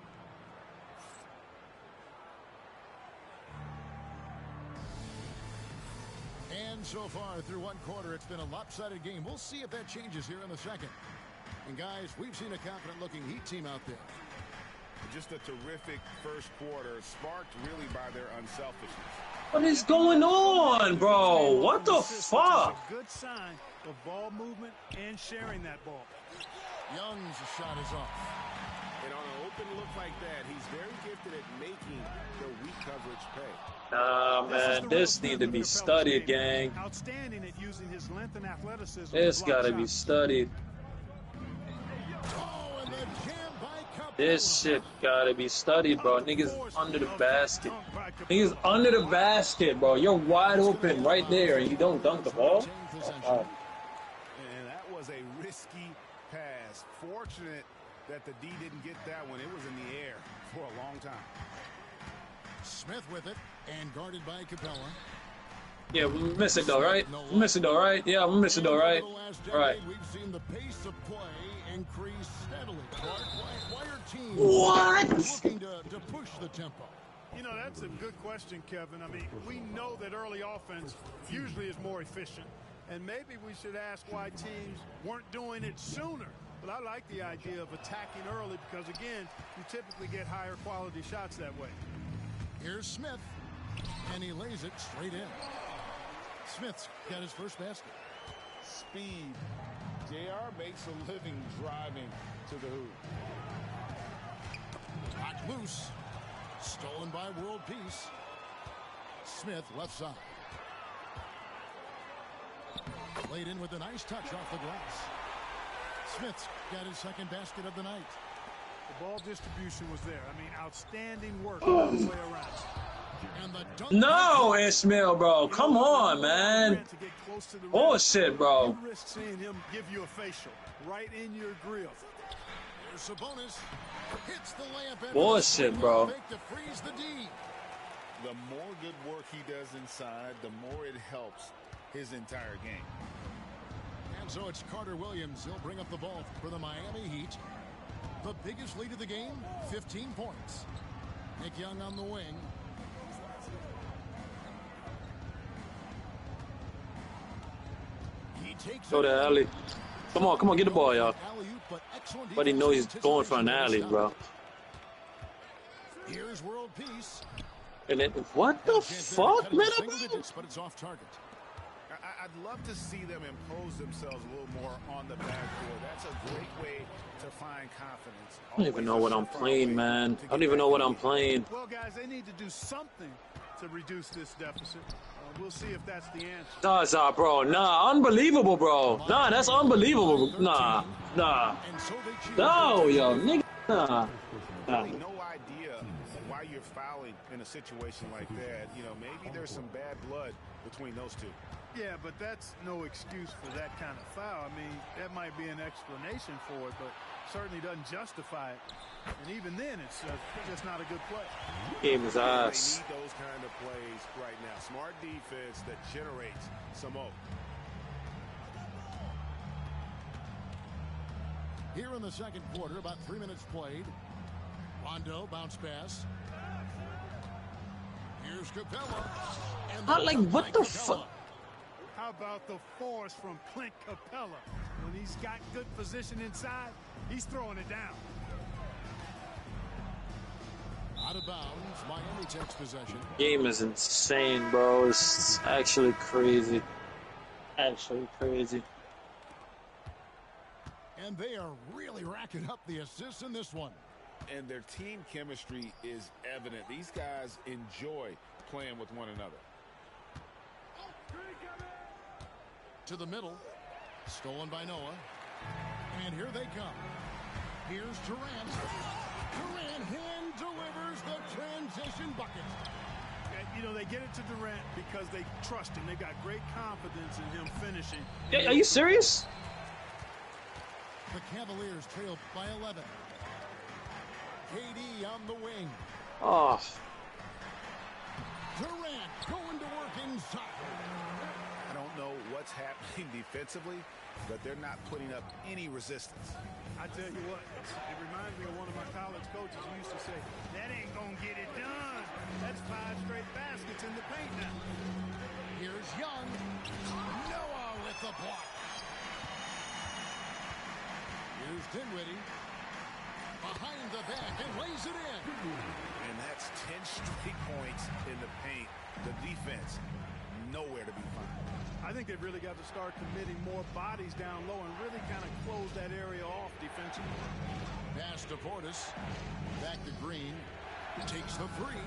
And so far through one quarter, it's been a lopsided game. We'll see if that changes here in the second. And guys, we've seen a confident-looking Heat team out there. Just a terrific first quarter, sparked really by their unselfishness. What is going on, bro? What the fuck? A good sign of ball movement and sharing that ball. Young's shot is off. And on an open look like that, he's very gifted at making the weak coverage pay. Nah, man, this need to be studied, gang. Outstanding at using his length and athleticism. This gotta be studied. Oh, and the jam by Capella. This shit gotta be studied, bro. Niggas under the basket. Niggas under the basket, bro. You're wide open right there, and you don't dunk the ball? Oh, And that was a risky pass. Fortunate that the D didn't get that one. It was in the air for a long time. Smith with it, and guarded by Capella. yeah, we miss it though, right? We miss it though, right? Yeah, we miss it though, right? All right. We've seen the pace of play increase steadily. Why are teams looking to push the tempo? You know, that's a good question, Kevin. I mean, we know that early offense usually is more efficient. And maybe we should ask why teams weren't doing it sooner. But I like the idea of attacking early because, again, you typically get higher quality shots that way. Here's Smith, and he lays it straight in. Smith's got his first basket. Speed. JR makes a living driving to the hoop. Hot loose. Stolen by World Peace. Smith left side. Played in with a nice touch off the glass. Smith's got his second basket of the night. The ball distribution was there. I mean, outstanding work all the way around. And the dunk. No, Ishmael, bro. Come on, man. Bullshit, bro. You risk seeing him give you a facial right in your grill. Here's Sabonis. Hits the layup. Bullshit, bro. To freeze the D. The more good work he does inside, the more it helps his entire game. And so it's Carter Williams. He'll bring up the ball for the Miami Heat. The biggest lead of the game, 15 points. Nick Young on the wing. He takes Go to alley. Come on, get the ball, y'all. But he knows he's going for an alley, bro. Here's World Peace. And then, what the fuck, man? But it's off target. I'd love to see them impose themselves a little more on the backboard. That's a great way to find confidence. I don't even know what I'm playing, man. I don't even know what I'm playing. Well, guys, they need to do something to reduce this deficit. We'll see if that's the answer. Nah, bro. Nah, unbelievable, bro. Nah, that's unbelievable. Nah. No, yo, nigga. Nah. Really no idea why you're fouling in a situation like that. You know, maybe there's some bad blood between those two. Yeah, but that's no excuse for that kind of foul. I mean, that might be an explanation for it, but certainly doesn't justify it. And even then, it's just not a good play. Game is ass. They need those kind of plays right now. Smart defense that generates some hope. Here in the second quarter, about 3 minutes played. Rondo, bounce pass. Here's Capella. And what the fuck? How about the force from Clint Capella? When he's got good position inside, he's throwing it down. Out of bounds, Miami takes possession. Game is insane, bro. It's actually crazy. Actually crazy. And they are really racking up the assists in this one. And their team chemistry is evident. These guys enjoy playing with one another. To the middle. Stolen by Noah. And here they come. Here's Durant. Durant hand delivers the transition bucket. You know, they get it to Durant because they trust him. They got great confidence in him finishing. Yeah, are you serious? The Cavaliers trail by 11. KD on the wing. Oh. Durant going to work inside. I don't know what's happening defensively, but they're not putting up any resistance. I tell you what, it reminds me of one of my college coaches who used to say, that ain't going to get it done. That's 5 straight baskets in the paint now. Here's Young. Noah with the block. Here's Dinwiddie. Behind the back and lays it in. And that's 10 straight points in the paint. The defense, nowhere to be found. I think they've really got to start committing more bodies down low and really kind of close that area off defensively. Pass to Portis. Back to Green. Takes the three.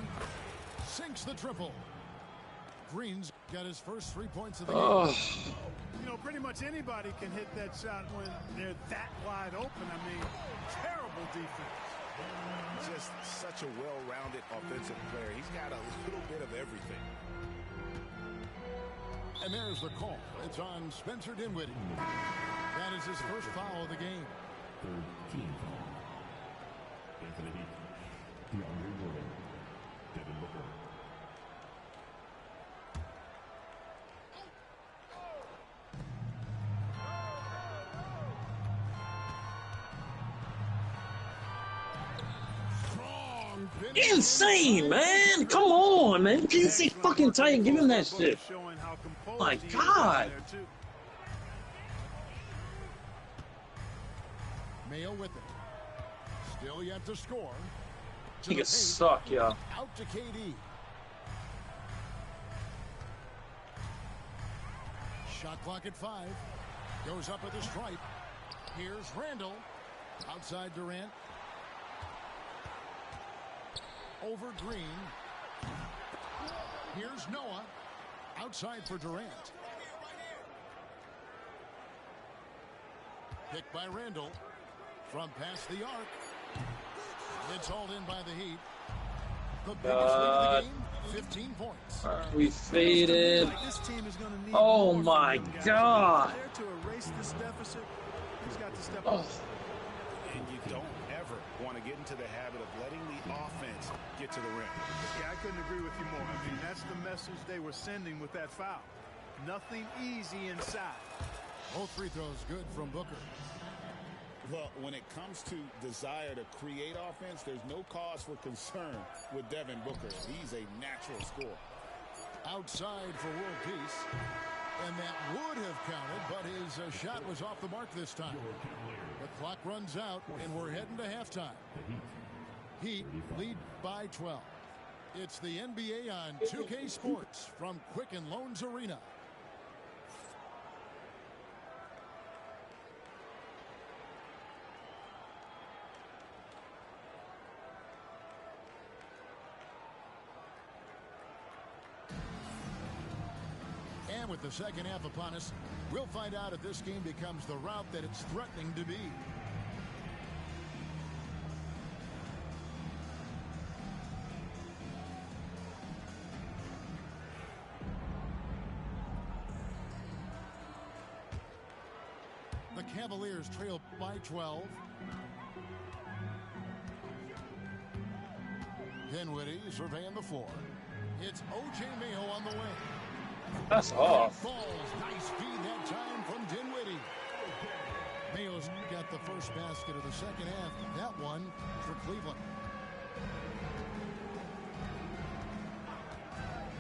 Sinks the triple. Green's got his first 3 points of the game. You know, pretty much anybody can hit that shot when they're that wide open. I mean, terrible defense. Just such a well-rounded offensive player. He's got a little bit of everything. And there's the call. It's on Spencer Dinwiddie. That is his first foul of the game. Third team foul. Anthony Heat. DeAndre Jordan. Devin Booker. Insane, man. Come on, man. Can you say fucking tight? Give him that shit. Oh my God. Mayo with it. Still yet to score. Niggas suck, yo. Out to KD. Shot clock at 5. Goes up with a stripe. Here's Randall. Outside Durant. Over Green. Here's Noah. Outside for Durant. Picked by Randall. From past the arc. It's hauled in by the Heat. The biggest lead of the game, 15 points. We faded. Oh my God. To erase this deficit, he's got to step up. And you don't ever want to get into the habit of letting the offense get to the rim. Yeah, I couldn't agree with you more. I mean, that's the message they were sending with that foul. Nothing easy inside. Both free throws good from Booker. Well, when it comes to desire to create offense, there's no cause for concern with Devin Booker. He's a natural scorer. Outside for world peace. And that would have counted, but his shot was off the mark this time. The clock runs out, and we're heading to halftime. Heat lead by 12. It's the NBA on 2K Sports from Quicken Loans Arena. And with the second half upon us, we'll find out if this game becomes the route that it's threatening to be. Cavaliers trail by 12. Dinwiddie surveying the floor. It's O.J. Mayo on the way. That's off. Falls. Nice feed that time from Dinwiddie. Mayo's got the first basket of the second half. That one for Cleveland.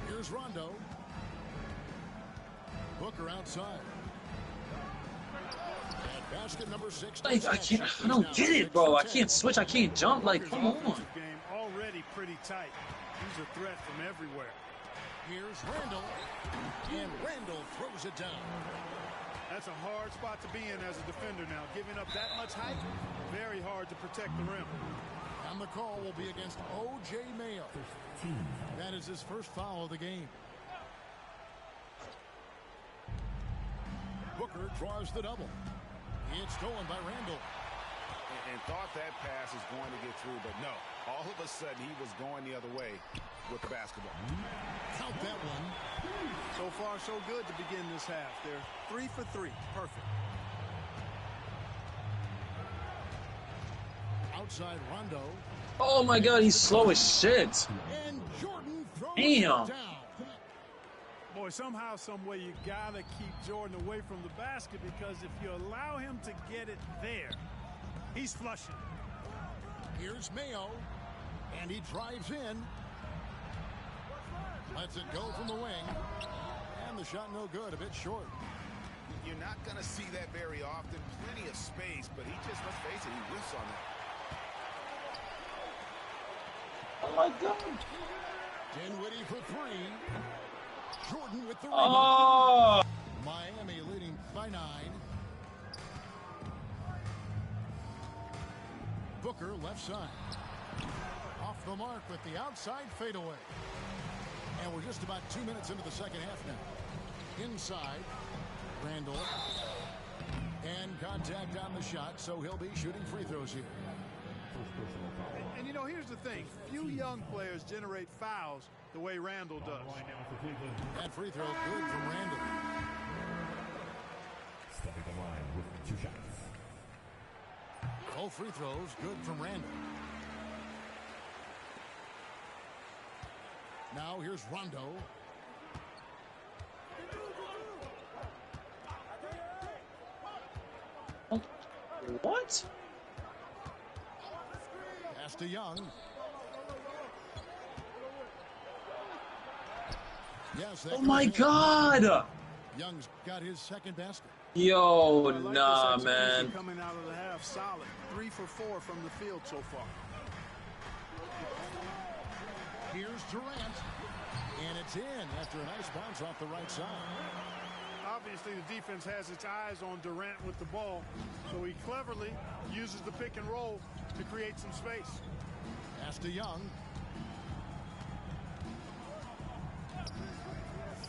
Here's Rondo. Booker outside. And basket number 6. I don't get it, bro. I can't switch. I can't jump. Like, come on. Game already pretty tight. He's a threat from everywhere. Here's Randall. And Randall throws it down. That's a hard spot to be in as a defender now. Giving up that much height, very hard to protect the rim. And the call will be against O.J. Mayo. That is his first foul of the game. Booker draws the double. It's stolen by Randall. And thought that pass is going to get through, but no. All of a sudden, he was going the other way with the basketball. Count that one. So far, so good to begin this half. They're 3 for 3. Perfect. Outside Rondo. Oh my God, he's slow as shit. And Jordan throws Damn. it down. Boy, somehow, some way, you gotta keep Jordan away from the basket, because if you allow him to get it there, he's flushing. Here's Mayo, and he drives in. Lets it go from the wing, and the shot no good, a bit short. You're not going to see that very often. Plenty of space, but he just, let's face it, he whiffs on that. Oh my God. Dinwiddie for 3. Jordan with the rebound. Oh. Miami leading by 9. Booker left side. Off the mark with the outside fadeaway. And we're just about 2 minutes into the second half now. Inside, Randall. And contact on the shot, so he'll be shooting free throws here. And you know, here's the thing. Few young players generate fouls the way Randall does. That free throw good from Randall. Stepping the line with 2 shots. Both free throws good from Randall. Now here's Rondo. What? Pass to Young. Yes. Oh my God. Young's got his second basket. Yo, I like nah, this man. execution coming out of the half solid. 3 for 4 from the field so far. Here's Durant. And it's in after a nice bounce off the right side. Obviously, the defense has its eyes on Durant with the ball, so he cleverly uses the pick and roll to create some space. Pass to Young.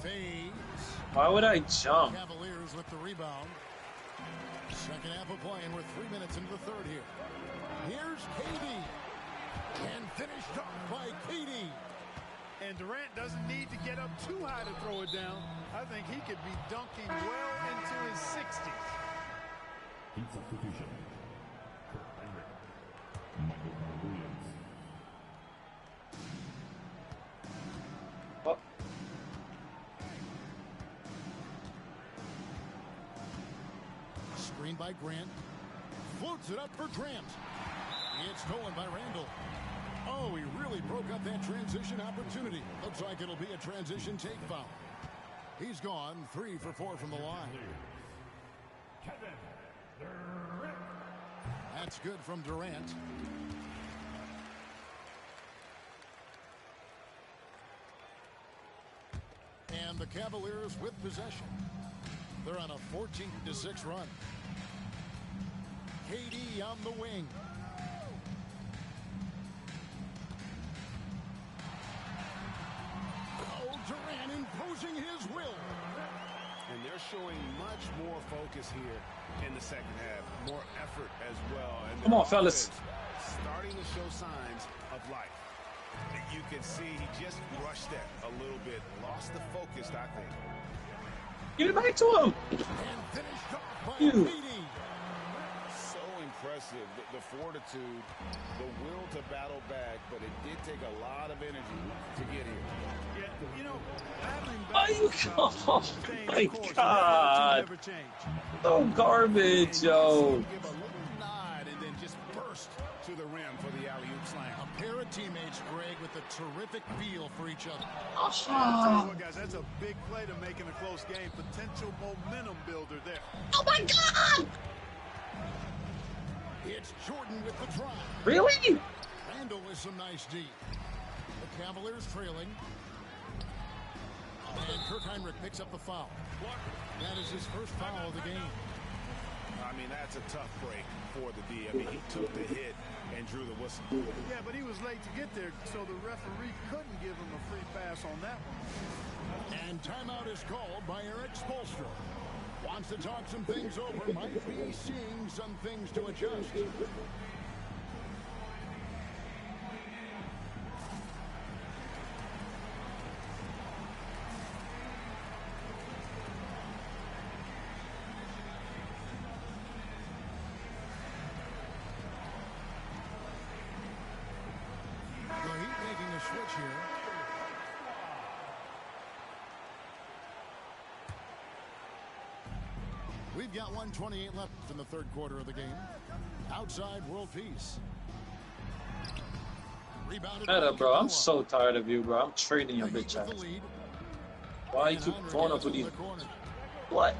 Fades. Why would I jump? Cavaliers with the rebound. Second half of play, and we're 3 minutes into the third here. Here's KD. And finished off by KD. And Durant doesn't need to get up too high to throw it down. I think he could be dunking well into his 60s. Heat substitution. Kurt Heinrich. Michael Williams. Oh. Screen by Grant. Floats it up for Grant. It's stolen by Randall. Oh, he really broke up that transition opportunity. Looks like it'll be a transition take foul. He's gone 3 for 4 from the line. Kevin Durant. That's good from Durant. And the Cavaliers with possession. They're on a 14-6 run. KD on the wing. Oh, Durant imposing his will. And they're showing much more focus here in the second half. More effort as well. And Come on, fellas. Starting to show signs of life. You can see he just rushed that a little bit. Lost the focus, I think. Give it back to him. And finished off by Ew. KD. impressive. The fortitude, the will to battle back, but it did take a lot of energy to get here. Yeah, you know, battling Oh my God. So garbage, yo. Give a little nod and then just burst to the rim for the alley-oop slam. A pair of teammates, Greg, with a terrific feel for each other. I'll tell you what, guys, that's a big play to make in a close game. Potential momentum builder there. Oh my God! It's Jordan with the try. Really? Randall with some nice D. The Cavaliers trailing. And Kirk Heinrich picks up the foul. That is his first foul of the game. I mean, that's a tough break for the D. I mean, he took the hit and drew the whistle. Yeah, but he was late to get there, so the referee couldn't give him a free pass on that one. And timeout is called by Eric Spoelstra. Wants to talk some things over, might be seeing some things to adjust. The Heat making a switch here. We've got 1:28 left in the third quarter of the game. Outside world peace. Rebounded. Bro, I'm so tired of you, bro. I'm trading your bitch ass. Why you keep throwing up with these? What?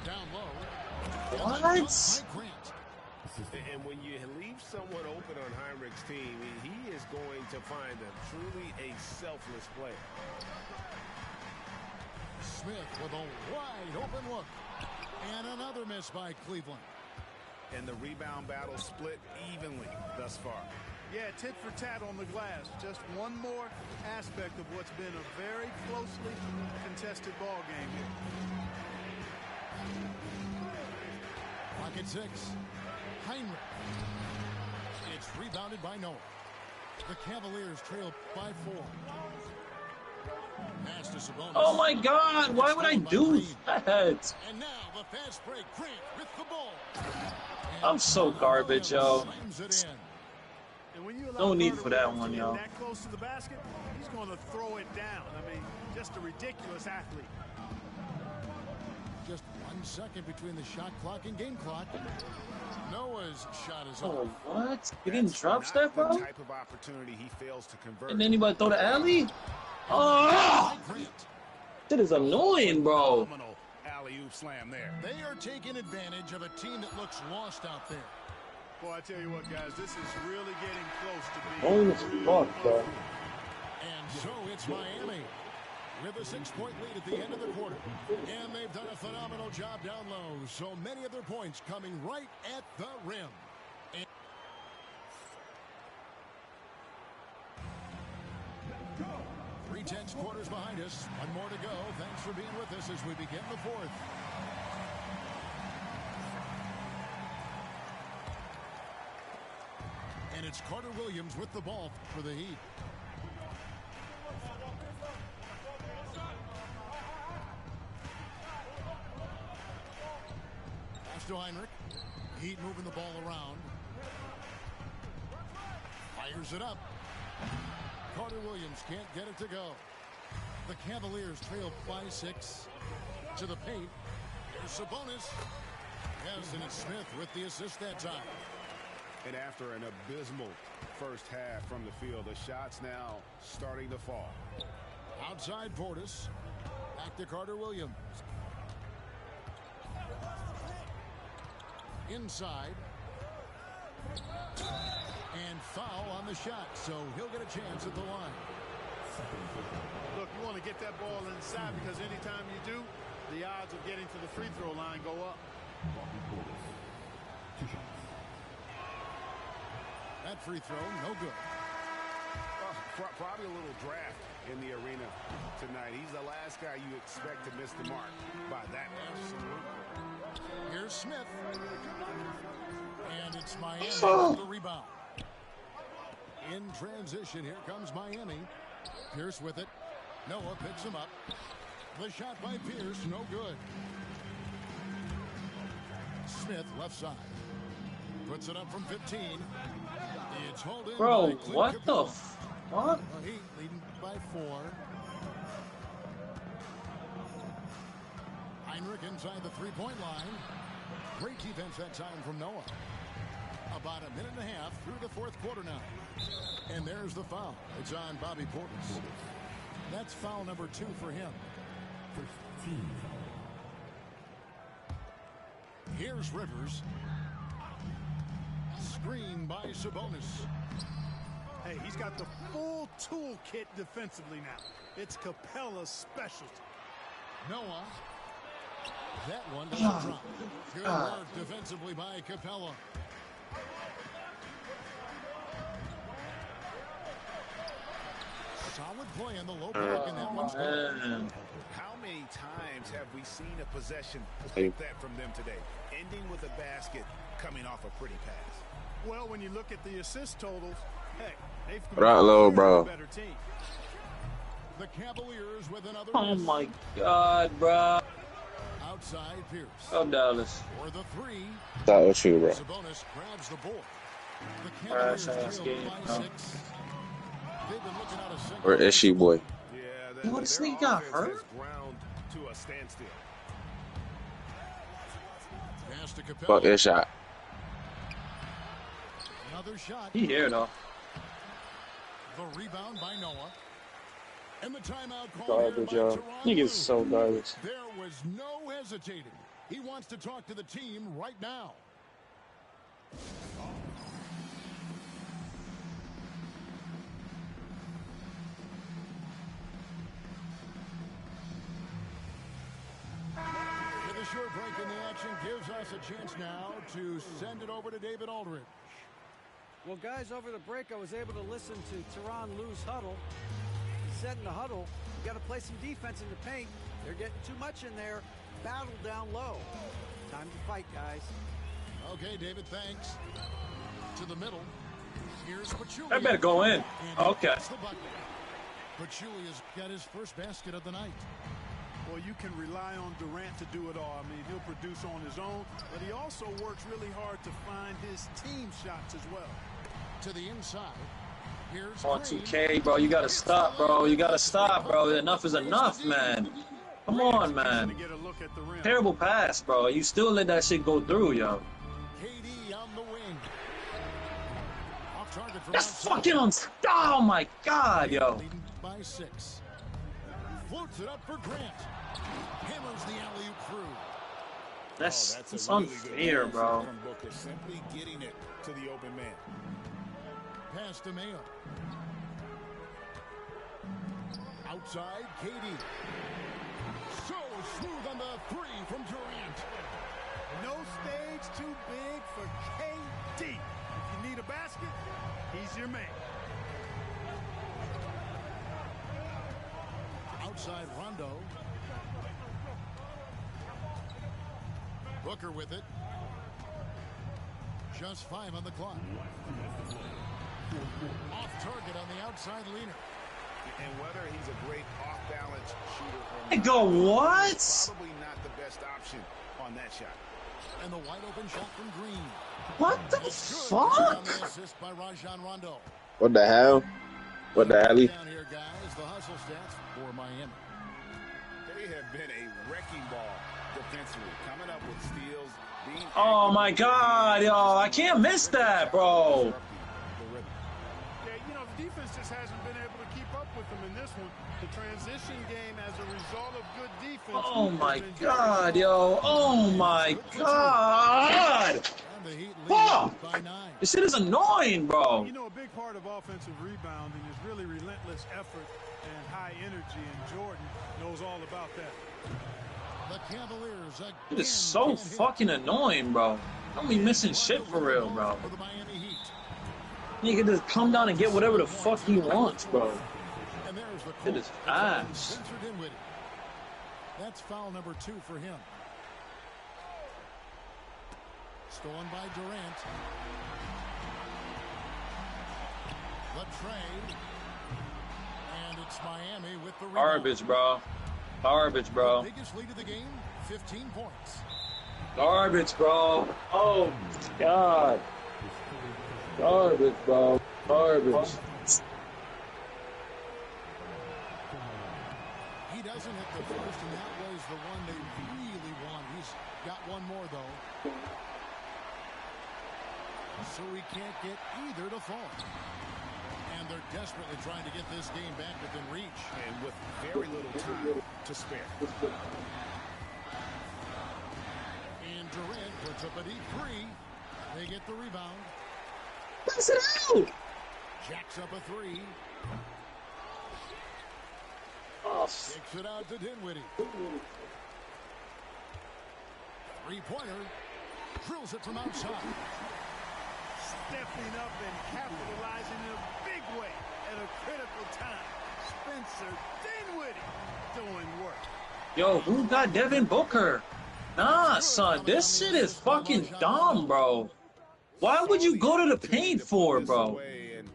Down low. What? And when you leave someone open on Heinrich's team, he is going to find a truly selfless player. Smith with a wide open look. And another miss by Cleveland. And the rebound battle split evenly thus far. Yeah, tit for tat on the glass. Just one more aspect of what's been a very closely contested ball game here. Pocket six. Heinrich. It's rebounded by Noah. The Cavaliers trail by 4. Pass to Sabonis. Oh my God! Why would I do that? And now the fast break. Grant with the ball. I'm so garbage, yo. No need for that one, yo. That close to the basket, he's going to throw it down. I mean, just a ridiculous athlete. Just 1 second between the shot clock and game clock. Noah's shot is Oh, off. what? He didn't drop Steph, bro? Type of opportunity he fails to convert. And then anybody throw the alley? Oh! That is annoying, bro. Phenomenal alley-oop slam there. They are taking advantage of a team that looks lost out there. Boy, I tell you what, guys, this is really getting close to being Holy fuck, bro. And so it's Miami with a 6-point lead at the end of the quarter. And they've done a phenomenal job down low. So many of their points coming right at the rim. And 3/10 quarters behind us. One more to go. Thanks for being with us as we begin the fourth. And it's Carter Williams with the ball for the Heat. Pass to Heinrich. Heat moving the ball around. Fires it up. Carter Williams can't get it to go. The Cavaliers trail by 6 to the paint. There's Sabonis. Yes, and it's Smith with the assist that time. And after an abysmal first half from the field, the shots now starting to fall. Outside Portis. Back to Carter Williams. Inside. And foul on the shot, so he'll get a chance at the line. Look, you want to get that ball inside because anytime you do, the odds of getting to the free throw line go up. That free throw, no good. Probably a little draft in the arena tonight. He's the last guy you expect to miss the mark by that much. Here's Smith. And it's Miami with the rebound. In transition, here comes Miami. Pierce with it. Noah picks him up. The shot by Pierce, no good. Smith left side. puts it up from 15. It's hauled in Bro, by Clint what the Capella. fuck? The Heat leading by 4. Heinrich inside the three-point line. Great defense that time from Noah. About a minute and a half through the fourth quarter now. And there's the foul. It's on Bobby Portis. That's foul number 2 for him. First team. Here's Rivers. Screen by Sabonis. Hey, he's got the full toolkit defensively now. It's Capella's specialty. Noah. That one doesn't drop. Good work defensively by Capella. Solid play in the low block, and that one's good. How many times have we seen a possession like that from them today? Ending with a basket, coming off a pretty pass. Well, when you look at the assist totals, heck, they've Right low, bro. a better team. The Cavaliers with another. Oh my God, bro. Outside Pierce. Oh, Dallas. For the 3. That was you, bro. Sabonis grabs the board. The Crash Cavaliers ass trail game, by no. 6. They've been looking at a single. Where is she, boy? Yeah, What, this nigga got hurt? Ground to a standstill. Pass to Capella. Fuck that shot. Another shot. He here, though. The rebound by Noah. And the timeout call here Garbage, by yo. Tyronn Nigga's Lue. so garbage. There was no hesitating. He wants to talk to the team right now. With a short break in the action gives us a chance now to send it over to David Aldridge. Well, guys, over the break, I was able to listen to Tyronn Lue's huddle. He said in the huddle, you got to play some defense in the paint. They're getting too much in there. Battle down low. Time to fight, guys. Okay, David, thanks. To the middle. Here's Pachulia. I better go in. And he Okay. gets the bucket. Pachulia's got his first basket of the night. Well, you can rely on Durant to do it all. I mean, he'll produce on his own, but he also works really hard to find his team shots as well. To the inside. Here's On Green. 2K, bro. You gotta stop, bro. You gotta stop, bro. Enough is enough, man. Come on, man. To get a look at the rim. Terrible pass, bro. You still let that shit go through, yo. KD on the wing. Off target from That's outside. fucking on. Oh my God, yo. Leading by 6. Floats it up for Grant. Hammers the alley-oop through. That's a it's really good unfair, pass bro. from Booker, simply getting it to the open man. Pass to Mayo. Outside, KD. So smooth on the 3 from Durant. No stage too big for KD. If you need a basket, he's your man. Outside Rondo. Booker with it. Just 5 on the clock. Off target on the outside leaner. And whether he's a great off-balance shooter or They not, go what? probably not the best option on that shot. And the wide open shot from Green. What the It's good. fuck? On the assist by Rajon Rondo. What the hell? What the hell? Down here, guys, the hustle stats for Miami. They have been a wrecking ball defensively, coming up with steals, being Oh my God, yo. I can't miss that, bro. Yeah, you know, the defense just hasn't been able to keep up with them in this one. The transition game as a result of good defense. Oh my has been God, yo. Oh my God. And the Heat lead Fuck. by 9. This shit is annoying, bro. You know, a big part of offensive rebounding is really relentless effort and high energy, and Jordan knows all about that. The Cavaliers again It is so can't hit. fucking annoying, bro. Don't be missing shit for real, bro. For the Miami Heat. He can just come down and get whatever the fuck he wants, bro. And there's the It is It's ass. Spencer Dinwiddie. That's foul number 2 for him. Stolen by Durant. The trade. And it's Miami with the rebound. Garbage, bro. Garbage, bro. Biggest lead of the game, 15 points. Garbage, bro. Oh, God. Garbage, bro. Garbage. He doesn't hit the first, and that was the one they really want. He's got one more, though. So he can't get either to fall. And they're desperately trying to get this game back within reach. And with very little time to spare. And Durant puts up a deep three. They get the rebound. Pass it out! Jacks up a three. Oh. Kicks it out to Dinwiddie. Three-pointer. Drills it from outside. Stepping up and capitalizing in a big way at a critical time. Spencer Dinwiddie doing work. Yo, who got Devin Booker? Nah, son, this shit is fucking dumb, bro. Why would you go to the paint for, bro? And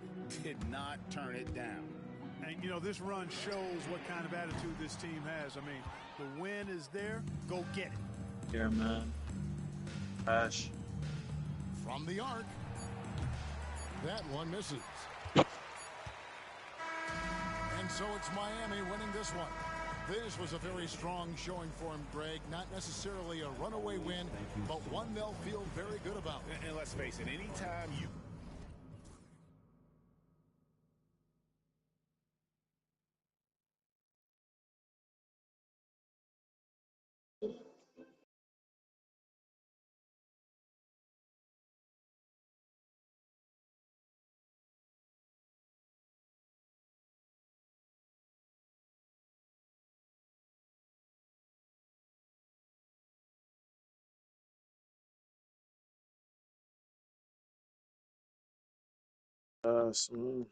did not turn it down. And, you know, this run shows what kind of attitude this team has. I mean, the win is there. Go get it. Here, man. Trash. From the arc. That one misses. And so it's Miami winning this one. This was a very strong showing for him, Greg. Not necessarily a runaway win, but one they'll feel very good about. And let's face it, anytime you Smooth.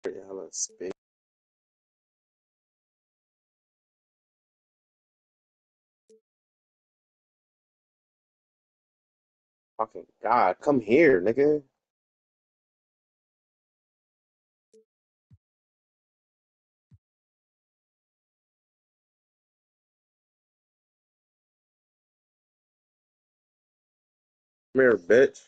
Hella spin. Fucking God, come here, nigga. Come here, bitch.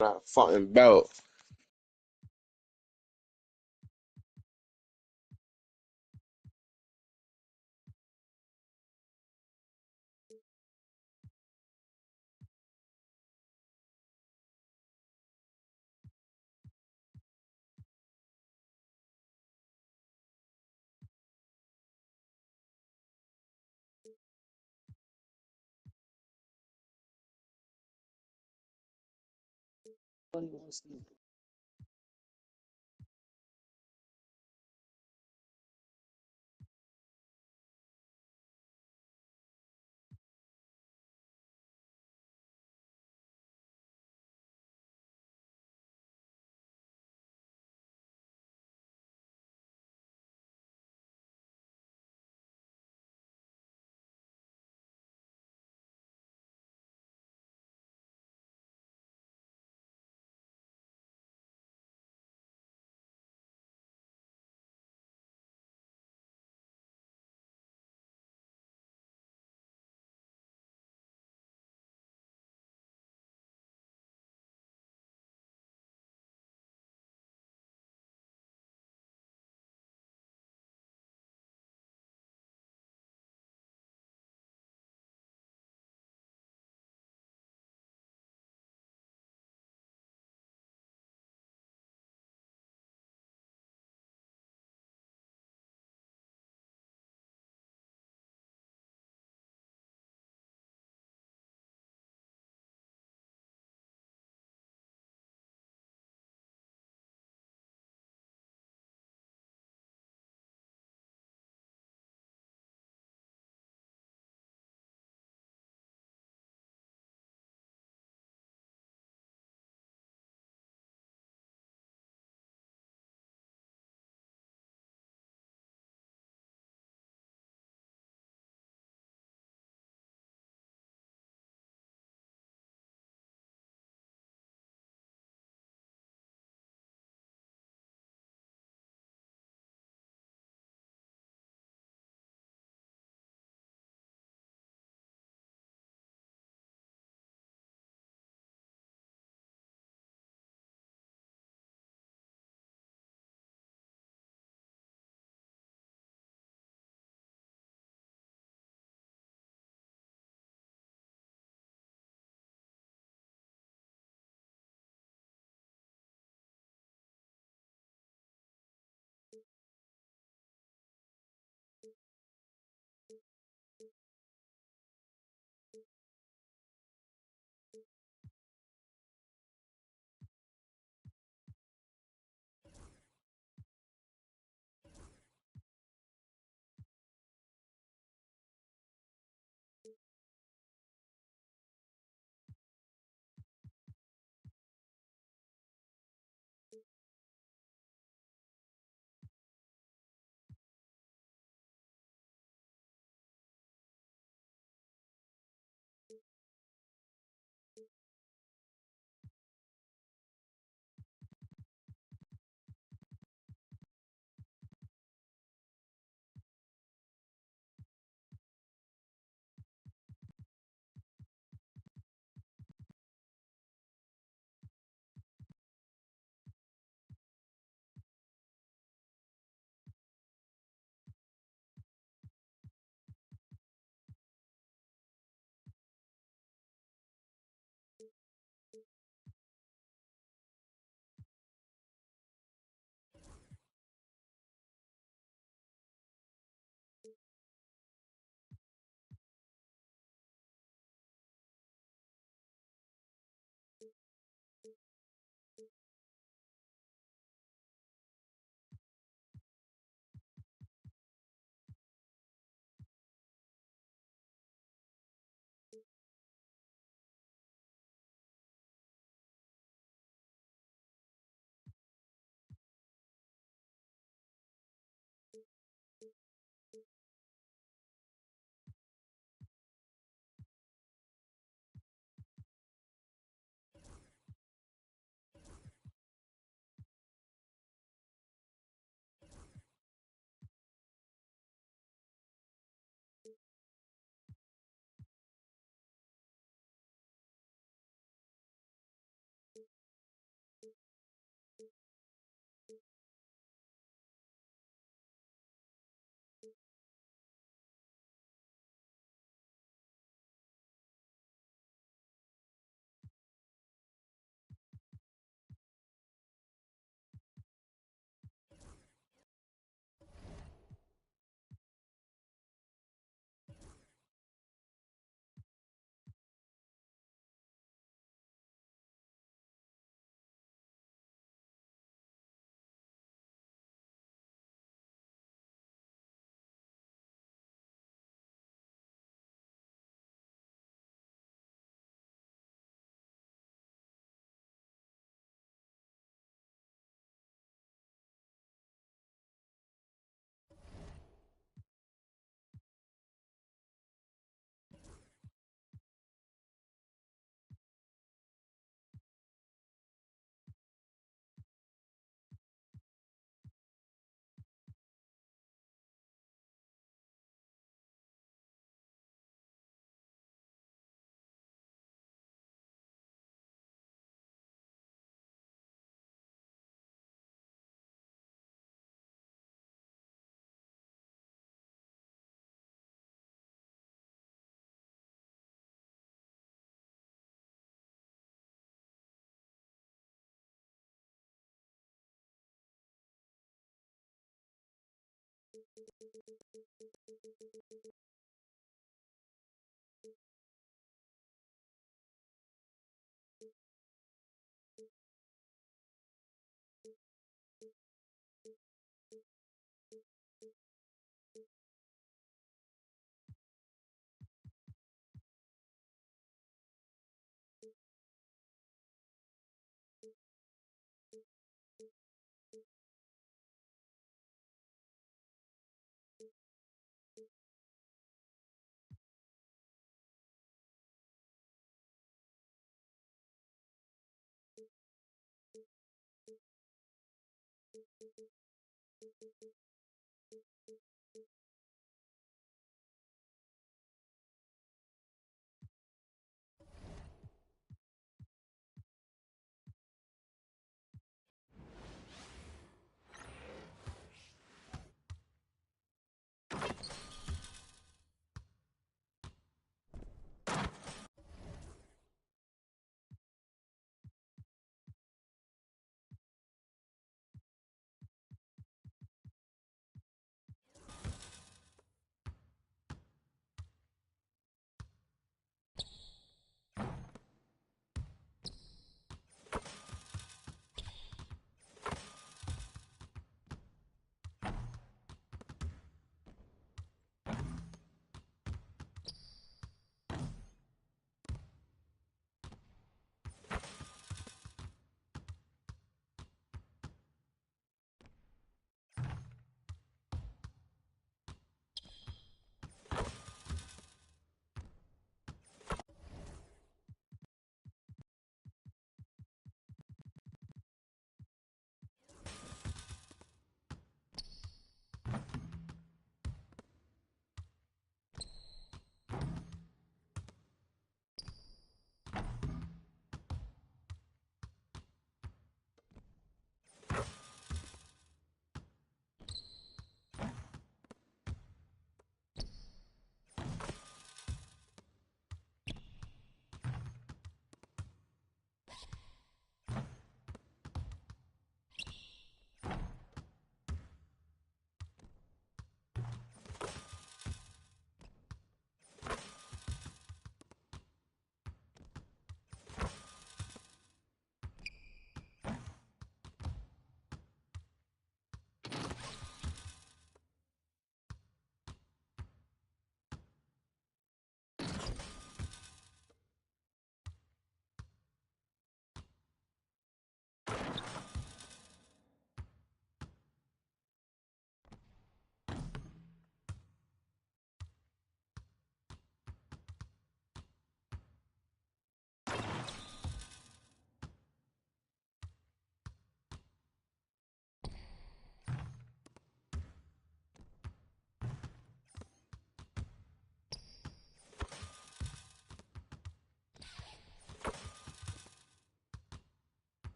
Not fucking belt. 21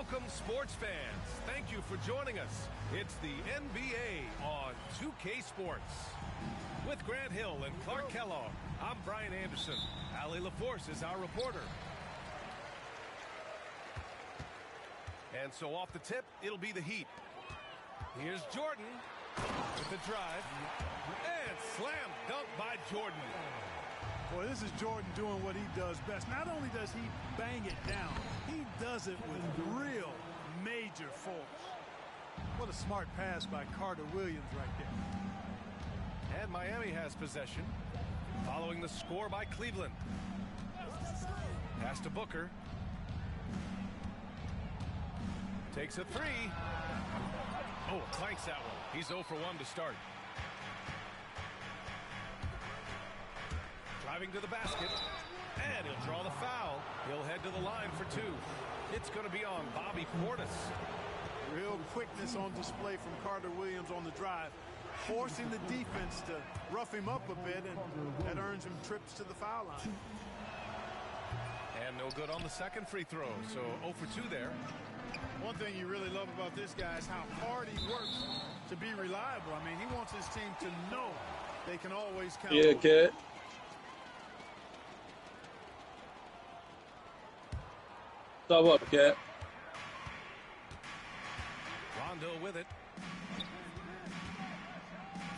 Welcome, sports fans. Thank you for joining us. It's the NBA on 2K Sports. With Grant Hill and Clark Kellogg, I'm Brian Anderson. Allie LaForce is our reporter. And so off the tip, it'll be the Heat. Here's Jordan with the drive. And slam dunk by Jordan. Boy, this is Jordan doing what he does best. Not only does he bang it down, he does it with real major force. What a smart pass by Carter Williams right there. And Miami has possession, following the score by Cleveland. Pass to Booker. Takes a three. Oh, clanks that one. He's 0 for 1 to start. Driving to the basket, and he'll draw the foul. He'll head to the line for 2. It's going to be on Bobby Portis. Real quickness on display from Carter Williams on the drive, forcing the defense to rough him up a bit, and that earns him trips to the foul line. And no good on the second free throw, so 0 for 2 there. One thing you really love about this guy is how hard he works to be reliable. I mean, he wants his team to know they can always count on him. Kid. What's up, Cat? Rondo with it.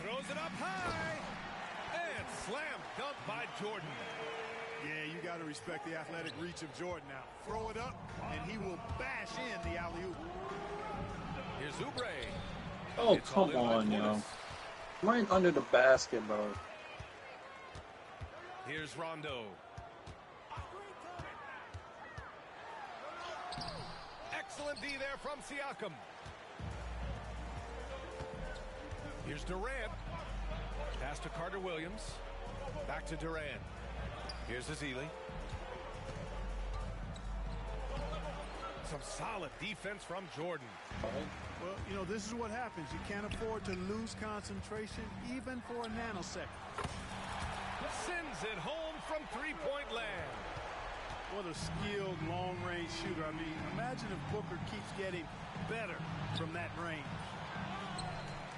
Throws it up high. And slam dunk by Jordan. Yeah, you got to respect the athletic reach of Jordan now. Throw it up, and he will bash in the alley-oop. Here's Oubre. Oh, come on, yo. Right under the basket, bro. Here's Rondo. Excellent D there from Siakam. Here's Durant. Pass to Carter Williams. Back to Durant. Here's Azili. Some solid defense from Jordan. Well, you know, this is what happens. You can't afford to lose concentration even for a nanosecond. Sends it home from three-point land. What a skilled long-range shooter. I mean, imagine if Booker keeps getting better from that range.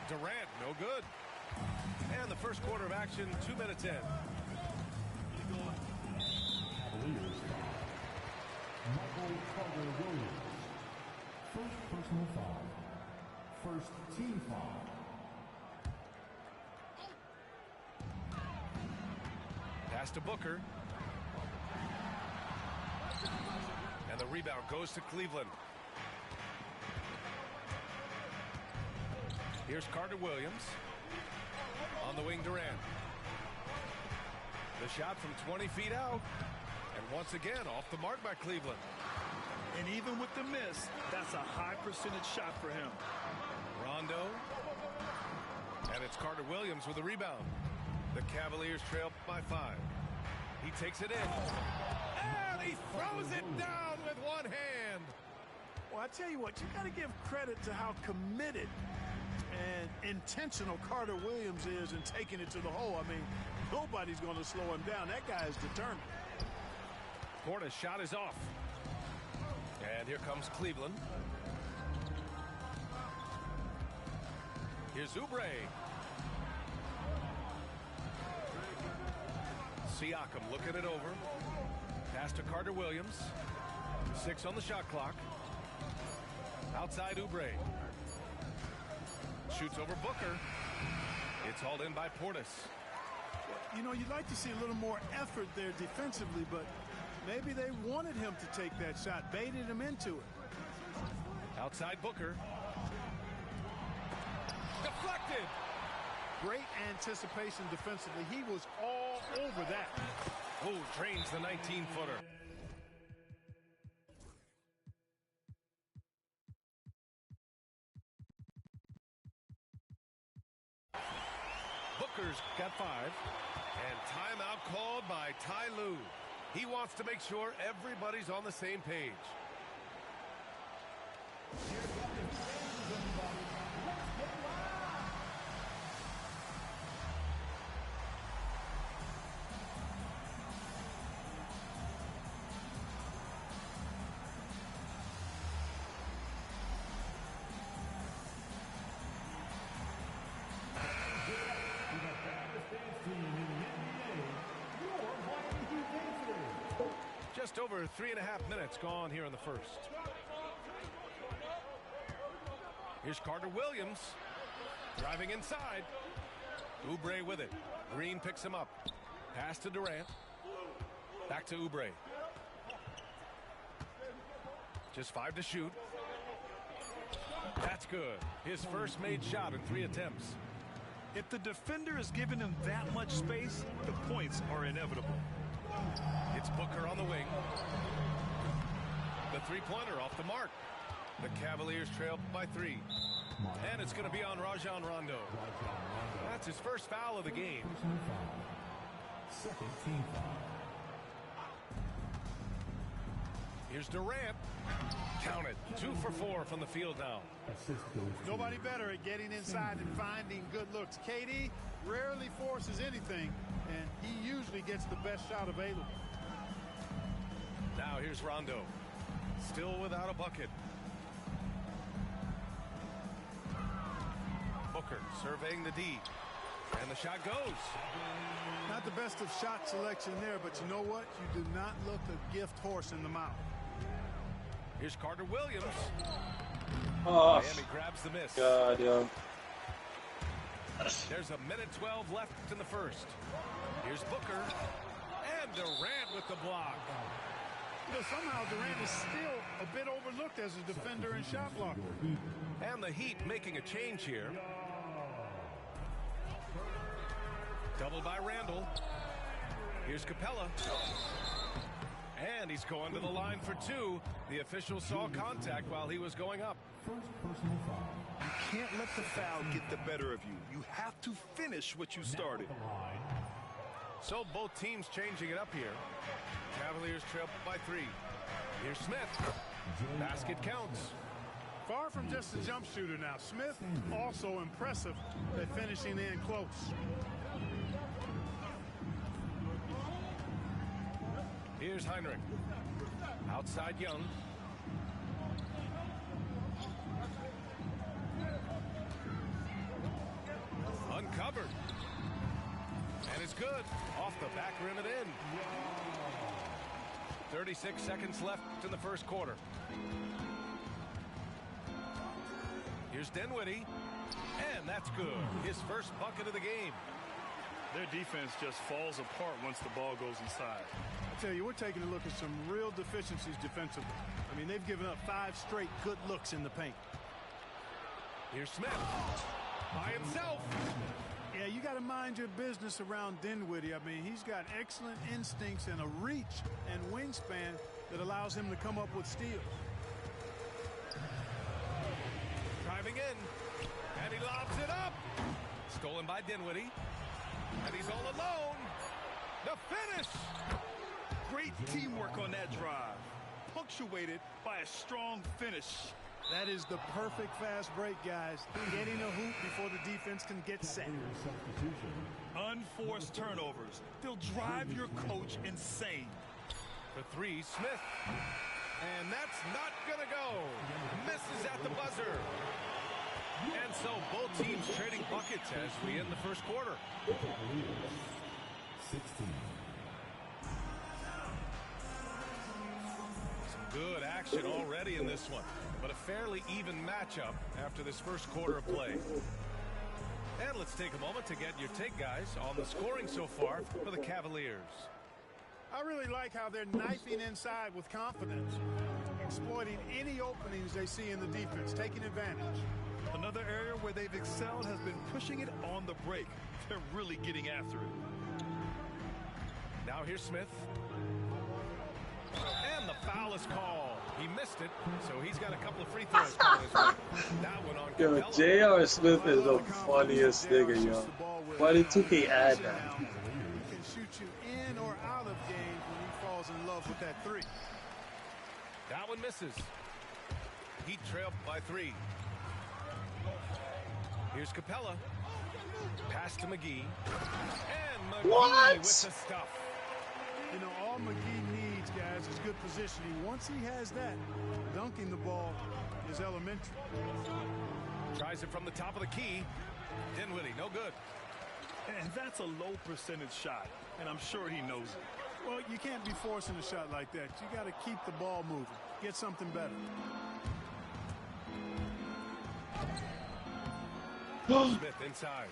Durant, no good. And the first quarter of action, 2 minutes in. Michael Carter Williams. First personal foul. First team foul. Pass to Booker. And the rebound goes to Cleveland. Here's Carter Williams. On the wing, Durant. The shot from 20 feet out. And once again, off the mark by Cleveland. And even with the miss, that's a high percentage shot for him. Rondo. And it's Carter Williams with a rebound. The Cavaliers trail by 5. He takes it in. And he throws it down with one hand. Well, I tell you what, you got to give credit to how committed and intentional Carter Williams is in taking it to the hole. I mean, nobody's going to slow him down. That guy is determined. Portis' shot is off. And here comes Cleveland. Here's Oubre. Siakam looking it over. Pass to Carter Williams. 6 on the shot clock. Outside Oubre. Shoots over Booker. It's hauled in by Portis. You know, you'd like to see a little more effort there defensively, but maybe they wanted him to take that shot, baited him into it. Outside Booker. Deflected. Great anticipation defensively. He was all over that. Oh, drains the 19-footer. Booker's got 5. And timeout called by Ty Lue. He wants to make sure everybody's on the same page. Just over 3.5 minutes gone here in the first. Here's Carter Williams driving inside. Oubre with it. Green picks him up. Pass to Durant. Back to Oubre. Just 5 to shoot. That's good. His first made shot in 3 attempts. If the defender is giving him that much space, the points are inevitable. It's Booker on the wing. The three-pointer off the mark. The Cavaliers trail by 3. And it's going to be on Rajon Rondo. That's his first foul of the game. Second team foul. Here's Durant. Count it. 2 for 4 from the field now. Nobody better at getting inside and finding good looks. KD rarely forces anything, and he usually gets the best shot available. Now here's Rondo. Still without a bucket. Booker surveying the D. And the shot goes. Not the best of shot selection there, but you know what? You do not look a gift horse in the mouth. Here's Carter Williams. Oh, Miami grabs the miss. God, yo. There's a minute 12 left in the first. Here's Booker. And Durant with the block. You know, somehow Durant is still a bit overlooked as a defender and shot blocker. And the Heat making a change here. Doubled by Randall. Here's Capella. And he's going to the line for 2. The official saw contact while he was going up. First personal foul. You can't let the foul get the better of you. You have to finish what you started. So both teams changing it up here. Cavaliers trail by 3. Here's Smith. Basket counts. Far from just a jump shooter now. Smith also impressive at finishing in close. Here's Heinrich. Outside Young. Uncovered. And it's good. Off the back rim and in. 36 seconds left in the first quarter. Here's Dinwiddie. And that's good. His first bucket of the game. Their defense just falls apart once the ball goes inside. I tell you, we're taking a look at some real deficiencies defensively. I mean, they've given up 5 straight good looks in the paint. Here's Smith. By himself. Yeah, you got to mind your business around Dinwiddie. I mean, he's got excellent instincts and a reach and wingspan that allows him to come up with steals. Driving in. And he lobs it up. Stolen by Dinwiddie. And he's all alone. The finish. Great teamwork on that drive. Punctuated by a strong finish. That is the perfect fast break, guys. Getting a hoop before the defense can get set. Unforced turnovers. They'll drive your coach insane. For 3, Smith. And that's not going to go. Misses at the buzzer. And so both teams trading buckets as we end the first quarter. 16. Some good action already in this one, but a fairly even matchup after this first quarter of play. And let's take a moment to get your take, guys, on the scoring so far for the Cavaliers. I really like how they're knifing inside with confidence, exploiting any openings they see in the defense, taking advantage. Another area where they've excelled has been pushing it on the break. They're really getting after it. Now here's Smith. And the foul is called. He missed it, so he's got a couple of free throws coming his way. That one on Yo, Capella. J.R. Smith is the funniest nigga, yo. Why did 2K add that? He can shoot you in or out of games when he falls in love with that 3. That one misses. Heat trail by 3. Here's Capella. Pass to McGee. And McGee with the stuff. You know, all McGee needs, guys, is good positioning. Once he has that, dunking the ball is elementary. Tries it from the top of the key. Dinwiddie, no good. And that's a low percentage shot, and I'm sure he knows it. Well, you can't be forcing a shot like that. You got to keep the ball moving. Get something better. Smith inside.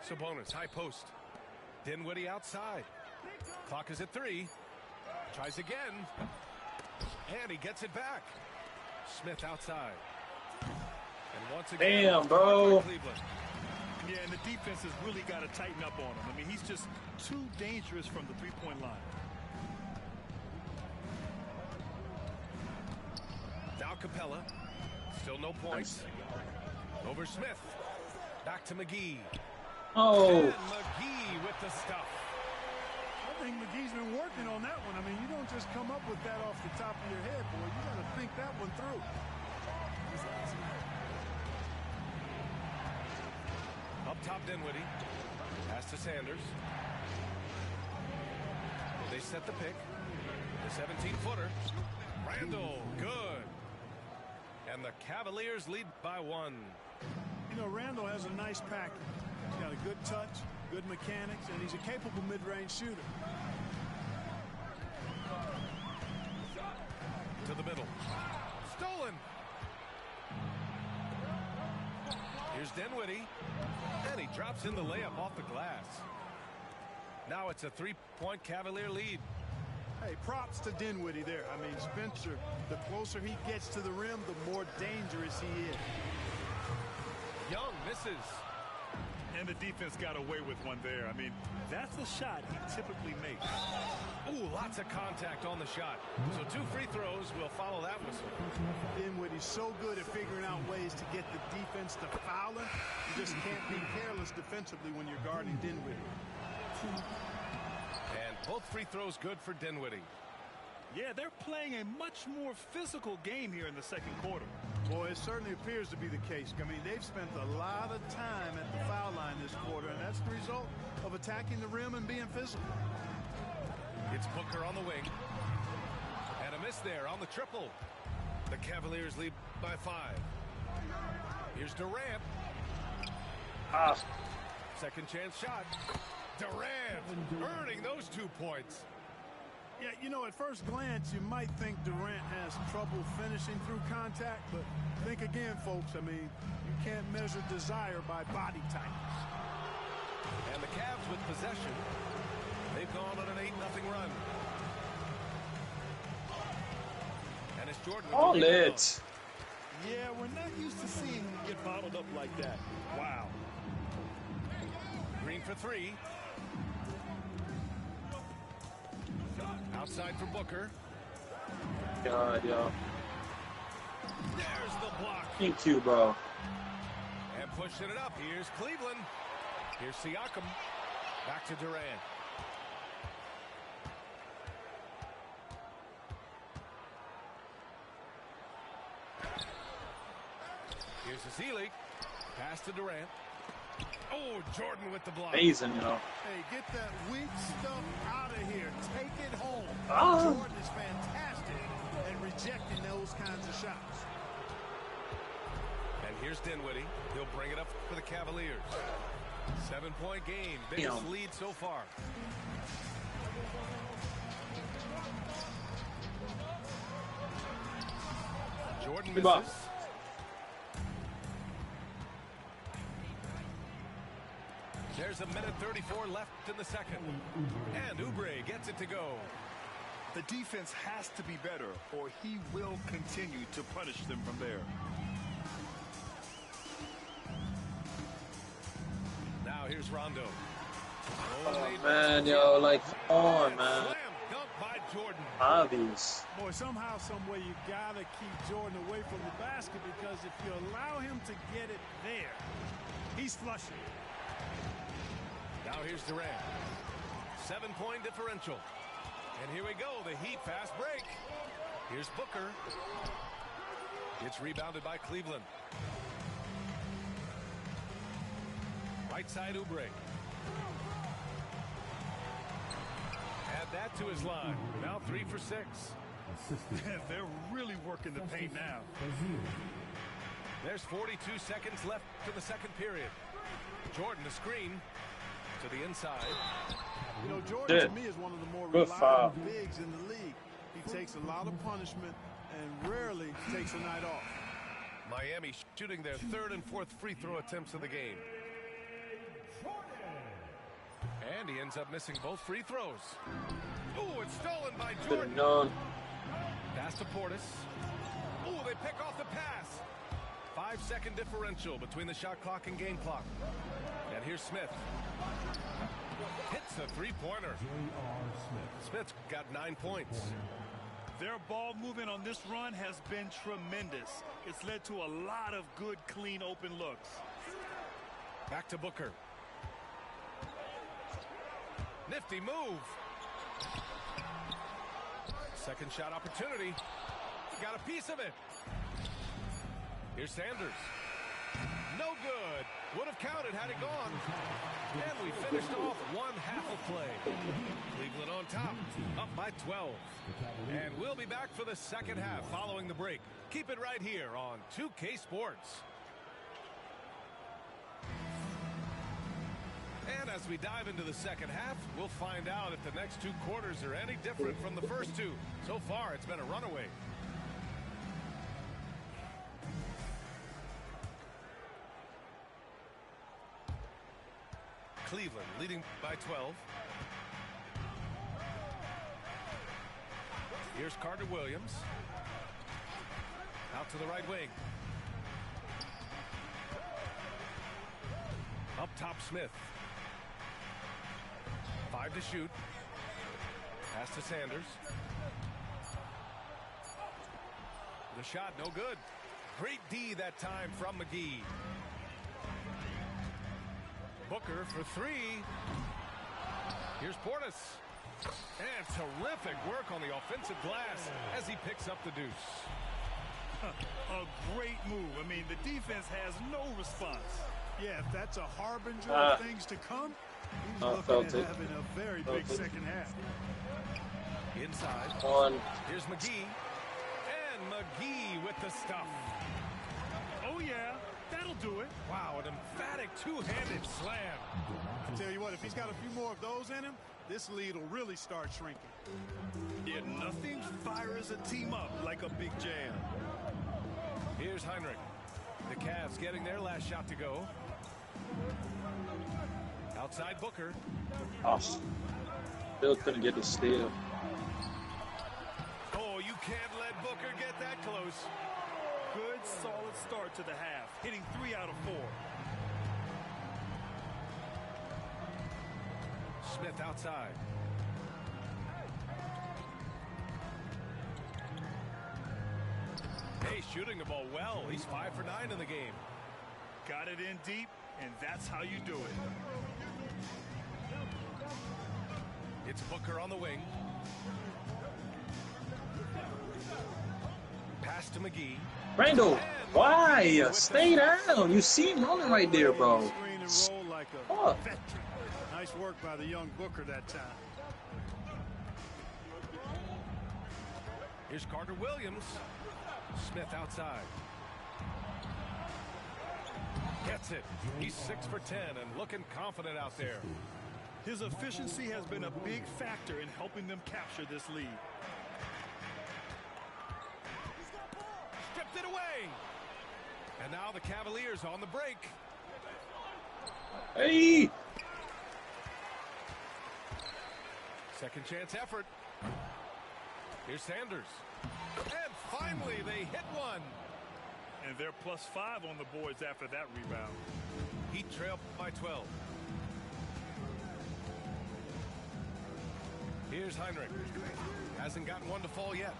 Sabonis, high post. Dinwiddie outside. Clock is at 3. Tries again. And he gets it back. Smith outside. And once again, damn, bro. Yeah, and the defense has really got to tighten up on him. I mean, he's just too dangerous from the three-point line. Now Capella. Still no points. Over Smith. Back to McGee. Oh. And McGee with the stuff. I think McGee's been working on that one. I mean, you don't just come up with that off the top of your head, boy. You got to think that one through. Up top, Dinwiddie. Pass to Sanders. They set the pick. The 17-footer. Randall, good. And the Cavaliers lead by 1. You know, Randall has a nice package. He's got a good touch, good mechanics, and he's a capable mid-range shooter. To the middle. Stolen. Here's Dinwiddie. And he drops in the layup off the glass. Now it's a 3-point Cavalier lead. Hey, props to Dinwiddie there. I mean, Spencer, the closer he gets to the rim, the more dangerous he is. Young misses. And the defense got away with one there. I mean, that's a shot he typically makes. Ooh, lots of contact on the shot. So 2 free throws will follow that whistle. Dinwiddie's so good at figuring out ways to get the defense to foul him. You just can't be careless defensively when you're guarding Dinwiddie. And both free throws good for Dinwiddie. Yeah, they're playing a much more physical game here in the second quarter. Boy, it certainly appears to be the case. I mean, they've spent a lot of time at the foul line this quarter, and that's the result of attacking the rim and being physical. It's Booker on the wing. And a miss there on the triple. The Cavaliers lead by 5. Here's Durant. Second chance shot. Durant earning those 2 points. Yeah, you know, at first glance, you might think Durant has trouble finishing through contact, but think again, folks. I mean, you can't measure desire by body type. And the Cavs with possession. They've gone on an 8-0 run. And it's Jordan. All it. Yeah, we're not used to seeing him get bottled up like that. Wow. Green for 3. Outside for Booker. God, yo. There's the block. Thank you, bro. And pushing it up. Here's Cleveland. Here's Siakam. Back to Durant. Here's Azili. Pass to Durant. Oh, Jordan with the block. Amazing, you know. Hey, get that weak stuff out of here. Take it home. Jordan is fantastic at rejecting those kinds of shots. And here's Dinwiddie. He'll bring it up for the Cavaliers. 7-point game. Biggest lead so far. Jordan misses. There's a minute 34 left in the second. And Oubre gets it to go. The defense has to be better, or he will continue to punish them from there. Now here's Rondo. Oh, man, yo, like, come on, man. Slam dunk by Jordan. Obvious. Boy, somehow, some way, you got to keep Jordan away from the basket, because if you allow him to get it there, he's flushing. Now here's Durant. 7-point differential. And here we go, the Heat fast break. Here's Booker. It's rebounded by Cleveland. Right side, Oubre. Add that to his line. Now 3 for 6. They're really working the paint now. There's 42 seconds left to the second period. Jordan the screen to the inside. You know, Jordan to me is one of the more reliable bigs in the league. He takes a lot of punishment and rarely takes a night off. Miami shooting their third and fourth free throw attempts of the game. And he ends up missing both free throws. Ooh, it's stolen by Jordan. Pass to Portis. Ooh, they pick off the pass. 5-second differential between the shot clock and game clock. And here's Smith. Hits a three-pointer. Smith's got 9 points. Their ball movement on this run has been tremendous. It's led to a lot of good, clean, open looks. Back to Booker. Nifty move. Second shot opportunity. Got a piece of it. Here's Sanders. No good. Would have counted had it gone. And we finished off one half of play. Cleveland on top, up by 12. And we'll be back for the second half following the break. Keep it right here on 2K Sports. And as we dive into the second half, we'll find out if the next two quarters are any different from the first two. So far, it's been a runaway. Cleveland leading by 12. Here's Carter Williams. Out to the right wing. Up top, Smith. 5 to shoot. Pass to Sanders. The shot, no good. Great D that time from McGee. Booker for three. Here's Portis. And terrific work on the offensive glass as he picks up the deuce. A great move. I mean, the defense has no response. Yeah, if that's a harbinger of things to come, he's looking at having a very big second half. Inside. Here's McGee. And McGee with the stuff. Oh, yeah. That'll do it. Wow, an emphatic two-handed slam. I tell you what, if he's got a few more of those in him, this lead will really start shrinking. Yeah, nothing fires a team up like a big jam. Here's Heinrich. The Cavs getting their last shot to go. Outside Booker. Awesome. Still couldn't get the steal. Oh, you can't let Booker get that close. Good, solid start to the half, hitting 3 out of 4. Smith outside. Hey, shooting the ball well. He's 5 for 9 in the game. Got it in deep, and that's how you do it. It's Booker on the wing. Pass to McGee. Randall, why? Stay down. You see him running right there, bro. Screen and roll like a veteran. Nice work by the young Booker that time. Here's Carter Williams. Smith outside. Gets it. He's 6 for 10 and looking confident out there. His efficiency has been a big factor in helping them capture this lead. Stripped it away. And now the Cavaliers on the break. Hey! Second chance effort. Here's Sanders. And finally they hit one. And they're +5 on the boards after that rebound. Heat trail by 12. Here's Heinrich. Hasn't gotten one to fall yet.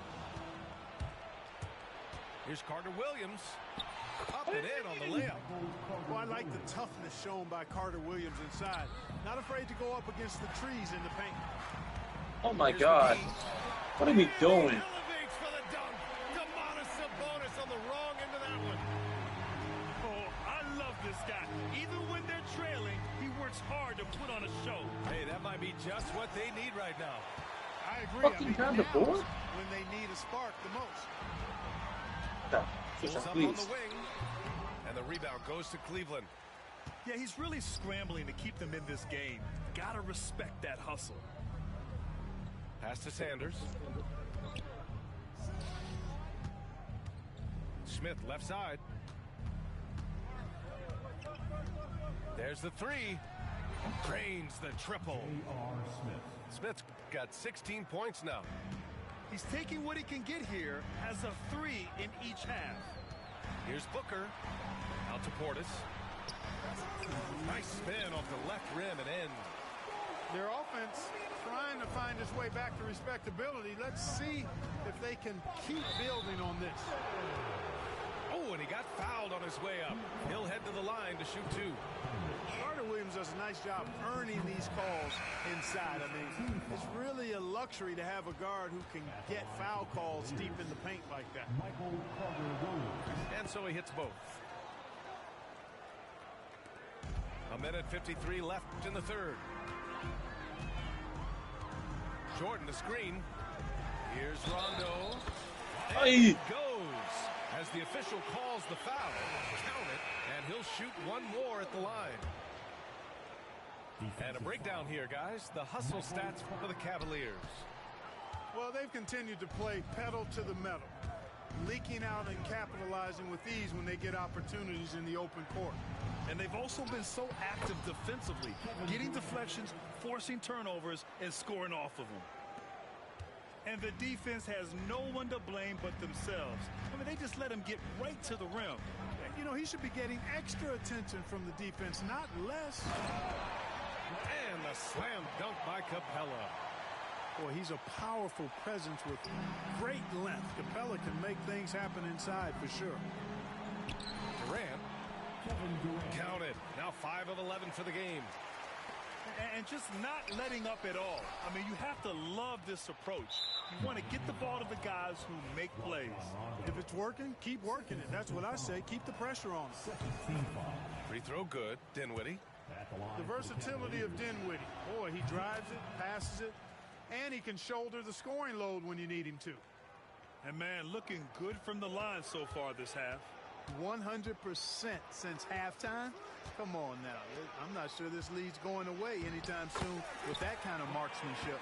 Here's Carter Williams. Up and in on the layup. Well, I like the toughness shown by Carter Williams inside. Not afraid to go up against the trees in the paint. Oh my God. What are we doing? Elevates for the dunk. Demonis Sabonis on the wrong end of that one. Oh, I love this guy. Even when they're trailing, he works hard to put on a show. Hey, that might be just what they need right now. I agree. Fucking grab the board? When they need a spark the most. Pulls up on the wing. And the rebound goes to Cleveland. Yeah, he's really scrambling to keep them in this game. Gotta respect that hustle. Pass to Sanders. Smith left side. There's the three. Drains the triple. Smith's got 16 points now. He's taking what he can get here as a 3 in each half. Here's Booker. Out to Portis. Nice spin off the left rim and in. Their offense trying to find its way back to respectability. Let's see if they can keep building on this. Oh, and he got fouled on his way up. He'll head to the line to shoot 2. Carter Williams does a nice job earning these calls inside. I mean, it's really a luxury to have a guard who can get foul calls deep in the paint like that. And so he hits both. A minute 53 left in the third. Jordan the screen. Here's Rondo. And he goes as the official calls the foul. Count it, and he'll shoot one more at the line. And a breakdown here, guys. The hustle stats for the Cavaliers. Well, they've continued to play pedal to the metal, leaking out and capitalizing with ease when they get opportunities in the open court. And they've also been so active defensively, getting deflections, forcing turnovers, and scoring off of them. And the defense has no one to blame but themselves. I mean, they just let him get right to the rim. You know, he should be getting extra attention from the defense, not less. And the slam dunk by Capella. Boy, he's a powerful presence with great length. Capella can make things happen inside for sure. Durant. Count it. Now 5 of 11 for the game. And just not letting up at all. I mean, you have to love this approach. You want to get the ball to the guys who make plays. If it's working, keep working it. That's what I say. Keep the pressure on it. Free throw good. Dinwiddie. The versatility of Dinwiddie. Boy, he drives it, passes it, and he can shoulder the scoring load when you need him to. And, man, looking good from the line so far this half. 100% since halftime. Come on now. I'm not sure this lead's going away anytime soon with that kind of marksmanship.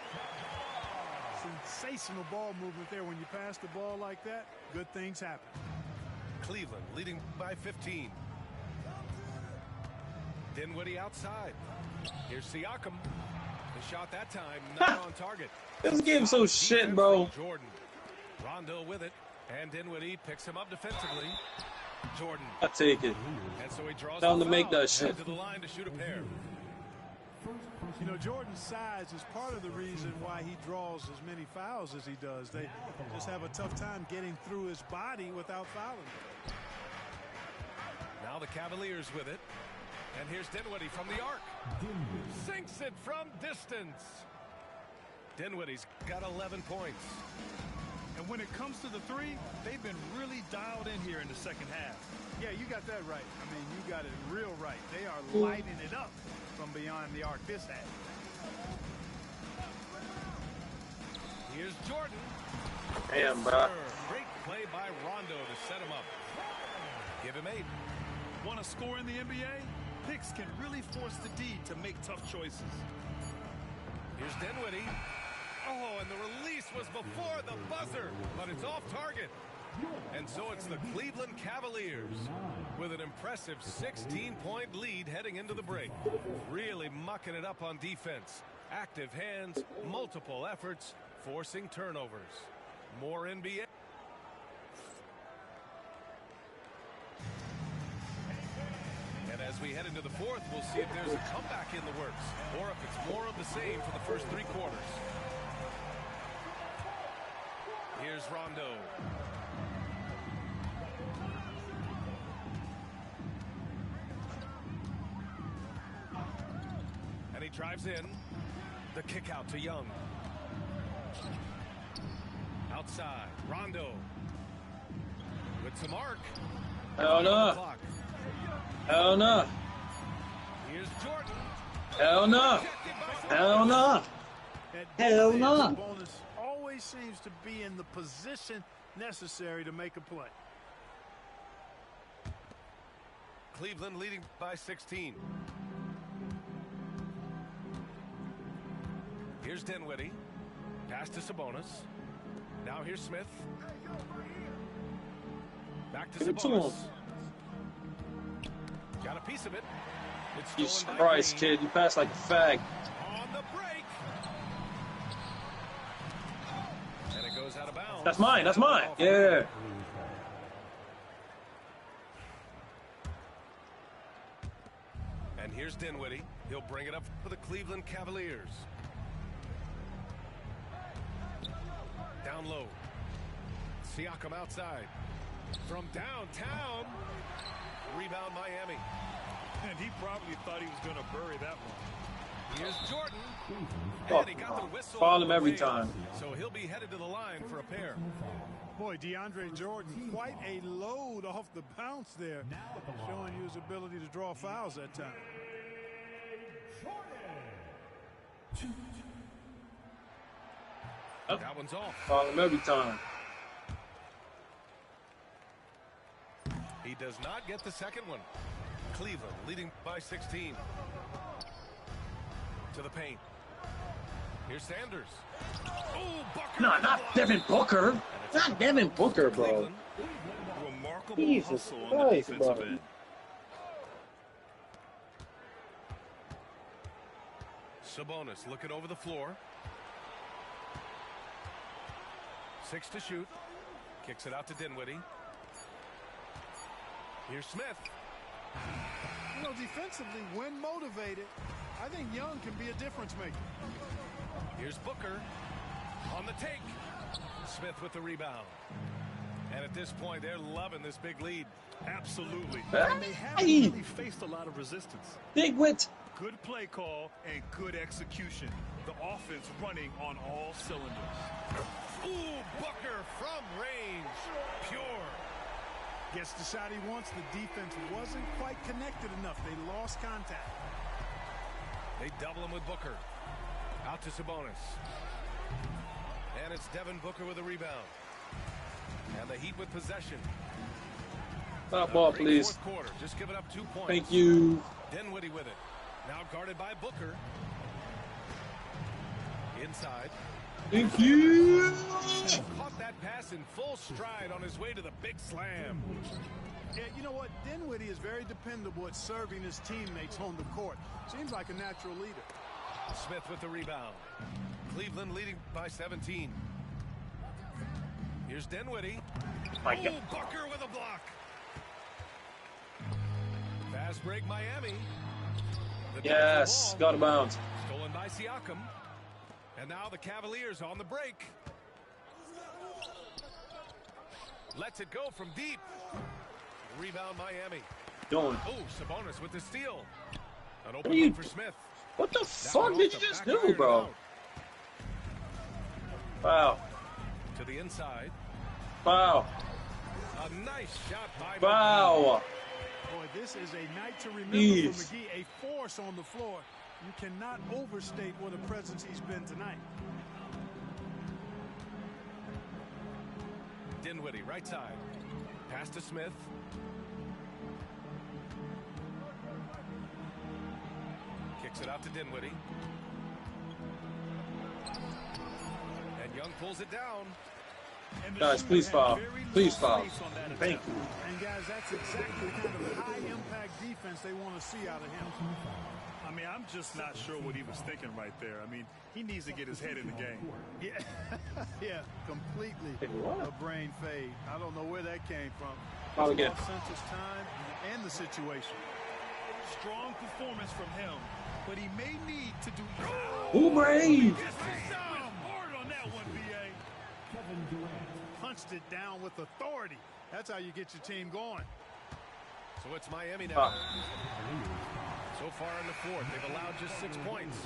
Sensational ball movement there. When you pass the ball like that, good things happen. Cleveland leading by 15. Dinwiddie outside. Here's Siakam. The shot that time not on target. This game's so shit, bro. Jordan. Rondo with it. And Dinwiddie picks him up defensively. Jordan. I take it. And so he draws down to make that shit. to the line to shoot a pair. You know, Jordan's size is part of the reason why he draws as many fouls as he does. They just have a tough time getting through his body without fouling. Now the Cavaliers with it. And here's Dinwiddie from the arc. Sinks it from distance. Dinwiddie's got 11 points. And when it comes to the three, they've been really dialed in here in the second half. Yeah, you got that right. I mean, you got it real right. They are lighting it up from beyond the arc this half. Here's Jordan. Damn, bro. Great play by Rondo to set him up. Give him 8. Want to score in the NBA? Picks can really force the D to make tough choices. Here's Dinwiddie. Oh, and the release was before the buzzer, but it's off target. And so it's the Cleveland Cavaliers with an impressive 16-point lead heading into the break. Really mucking it up on defense. Active hands, multiple efforts, forcing turnovers. More NBA. And as we head into the fourth, we'll see if there's a comeback in the works or if it's more of the same for the first 3 quarters. Here's Rondo. And he drives in. The kick out to Young. Outside. Rondo. With some arc. Hell no. Hell no. Here's Jordan. Hell no. Hell no. Hell no. Bonus always seems to be in the position necessary to make a play. Cleveland leading by 16. Here's Dinwiddie. Pass to Sabonis. Now here's Smith. Back to Sabonis. Got a piece of it. It's Jesus Christ, kid. You pass like a fag. On the break. And it goes out of bounds. That's mine. That's mine. Yeah. And here's Dinwiddie. He'll bring it up for the Cleveland Cavaliers. Down low. Siakam outside. From downtown. Rebound Miami. And he probably thought he was going to bury that one. Here's Jordan. Oh, And he got the whistle. foul him every time. So he'll be headed to the line for a pair. Boy, DeAndre Jordan, quite a load off the bounce there, showing you his ability to draw fouls that time. That one's off. Foul him every time. He does not get the second one. Cleveland leading by 16. To the paint. Here's Sanders. Oh, Booker. No, not Devin Booker. Not Devin Booker, bro. Remarkable Jesus hustle on Christ, the defensive bro. end. Sabonis looking over the floor. 6 to shoot. Kicks it out to Dinwiddie. Here's Smith. You know, defensively, when motivated, I think Young can be a difference maker. Here's Booker on the take. Smith with the rebound. And at this point, they're loving this big lead. Absolutely. And they haven't really faced a lot of resistance. Big wit. Good play call and good execution. The offense running on all cylinders. Ooh, Booker from range. Pure. Gets the shot he wants. The defense wasn't quite connected enough. They lost contact. They double him with Booker. Out to Sabonis. And it's Devin Booker with a rebound. And the Heat with possession. Stop ball, please. Fourth quarter. Just give it up 2 points. Thank you. Dinwiddie with it. Now guarded by Booker. Inside. Thank you. Caught that pass in full stride on his way to the big slam. Yeah, you know what? Dinwiddie is very dependable at serving his teammates on the court. Seems like a natural leader. Smith with the rebound. Cleveland leading by 17. Here's Dinwiddie. My God. Booker with a block. Fast break Miami. Yes, got a bounce. Stolen by Siakam. And now the Cavaliers on the break. Lets it go from deep. Rebound Miami. Doing. Oh, Sabonis with the steal. An What open are you? look for Smith. What the fuck did you just do, bro? Wow. To the inside. Wow. A nice shot by Wow. Boy, this is a night to remember Jeez. for McGee. A force on the floor. You cannot overstate what a presence he's been tonight. Dinwiddie, right side. Pass to Smith. Kicks it out to Dinwiddie. And Young pulls it down. Guys, please foul. Please foul. Thank you. And guys, that's exactly kind of high-impact defense they want to see out of him. I mean, I'm just not sure what he was thinking right there. I mean, he needs to get his head in the game. Yeah, yeah, completely What? a brain fade. I don't know where that came from. Foul again. Lost sense of time and the situation. Strong performance from him, but he may need to do. Who brave? Hard on that one, BA. Punched it down with authority. That's how you get your team going. So it's Miami now. So far in the fourth, they've allowed just 6 points.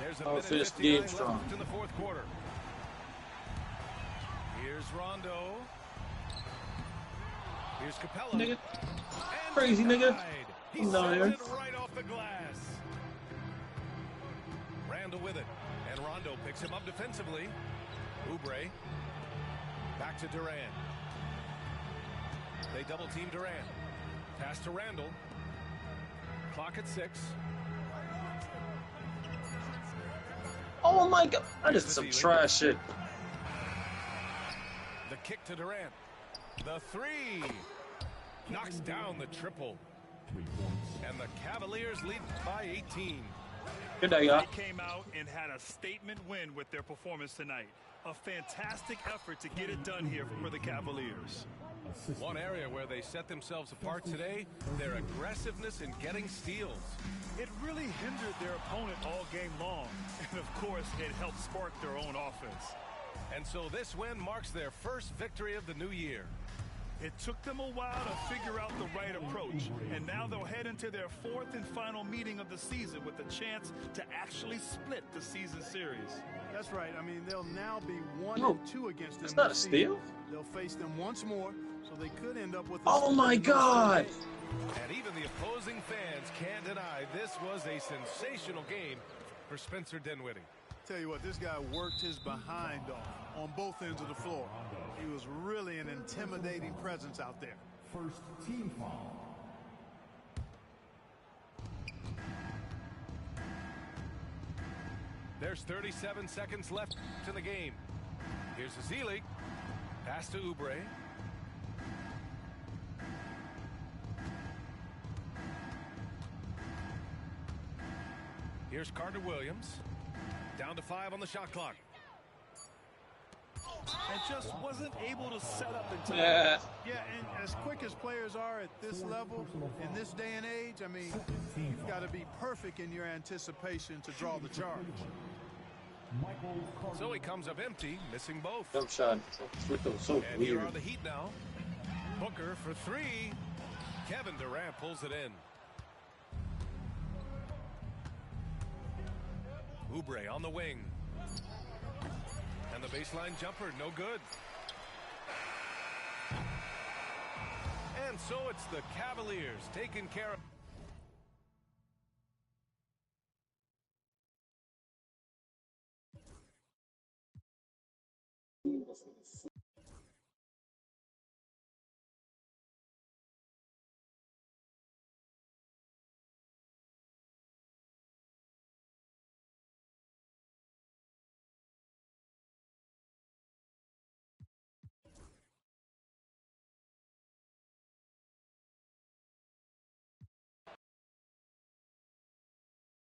There's a minute finish the 59 game left strong. in the fourth quarter. Here's Rondo. Here's Capella. Nigga. And Crazy nigga. tied. He He's down sends here. it right off the glass. Randall with it. And Rondo picks him up defensively. Oubre. Back to Durant. They double team Durant. Pass to Randall. Clock at 6. Oh my God, that is some trash shit. The kick to Durant. The 3. Knocks down the triple. And the Cavaliers lead by 18. Good day, y'all. They came out and had a statement win with their performance tonight. A fantastic effort to get it done here for the Cavaliers. One area where they set themselves apart today, their aggressiveness in getting steals. It really hindered their opponent all game long. And of course, it helped spark their own offense. And so this win marks their first victory of the new year. It took them a while to figure out the right approach, and now they'll head into their 4th and final meeting of the season with a chance to actually split the season series. That's right. I mean, they'll now be 1-2 against them. That's not a steal. They'll face them once more, so they could end up with. Oh my God! And even the opposing fans can't deny this was a sensational game for Spencer Dinwiddie. Tell you what, this guy worked his behind off on both ends of the floor. He was really an intimidating presence out there. First team foul. There's 37 seconds left in the game. Here's Azili. Pass to Oubre. Here's Carter Williams. Down to 5 on the shot clock. And just wasn't able to set up in time. Yeah. Yeah, and as quick as players are at this level, in this day and age, I mean, you've got to be perfect in your anticipation to draw the charge. So he comes up empty, missing both. Jump shot. So and weird. here are the Heat now. Booker for 3. Kevin Durant pulls it in. Oubre on the wing. And the baseline jumper, no good. And so it's the Cavaliers taking care of...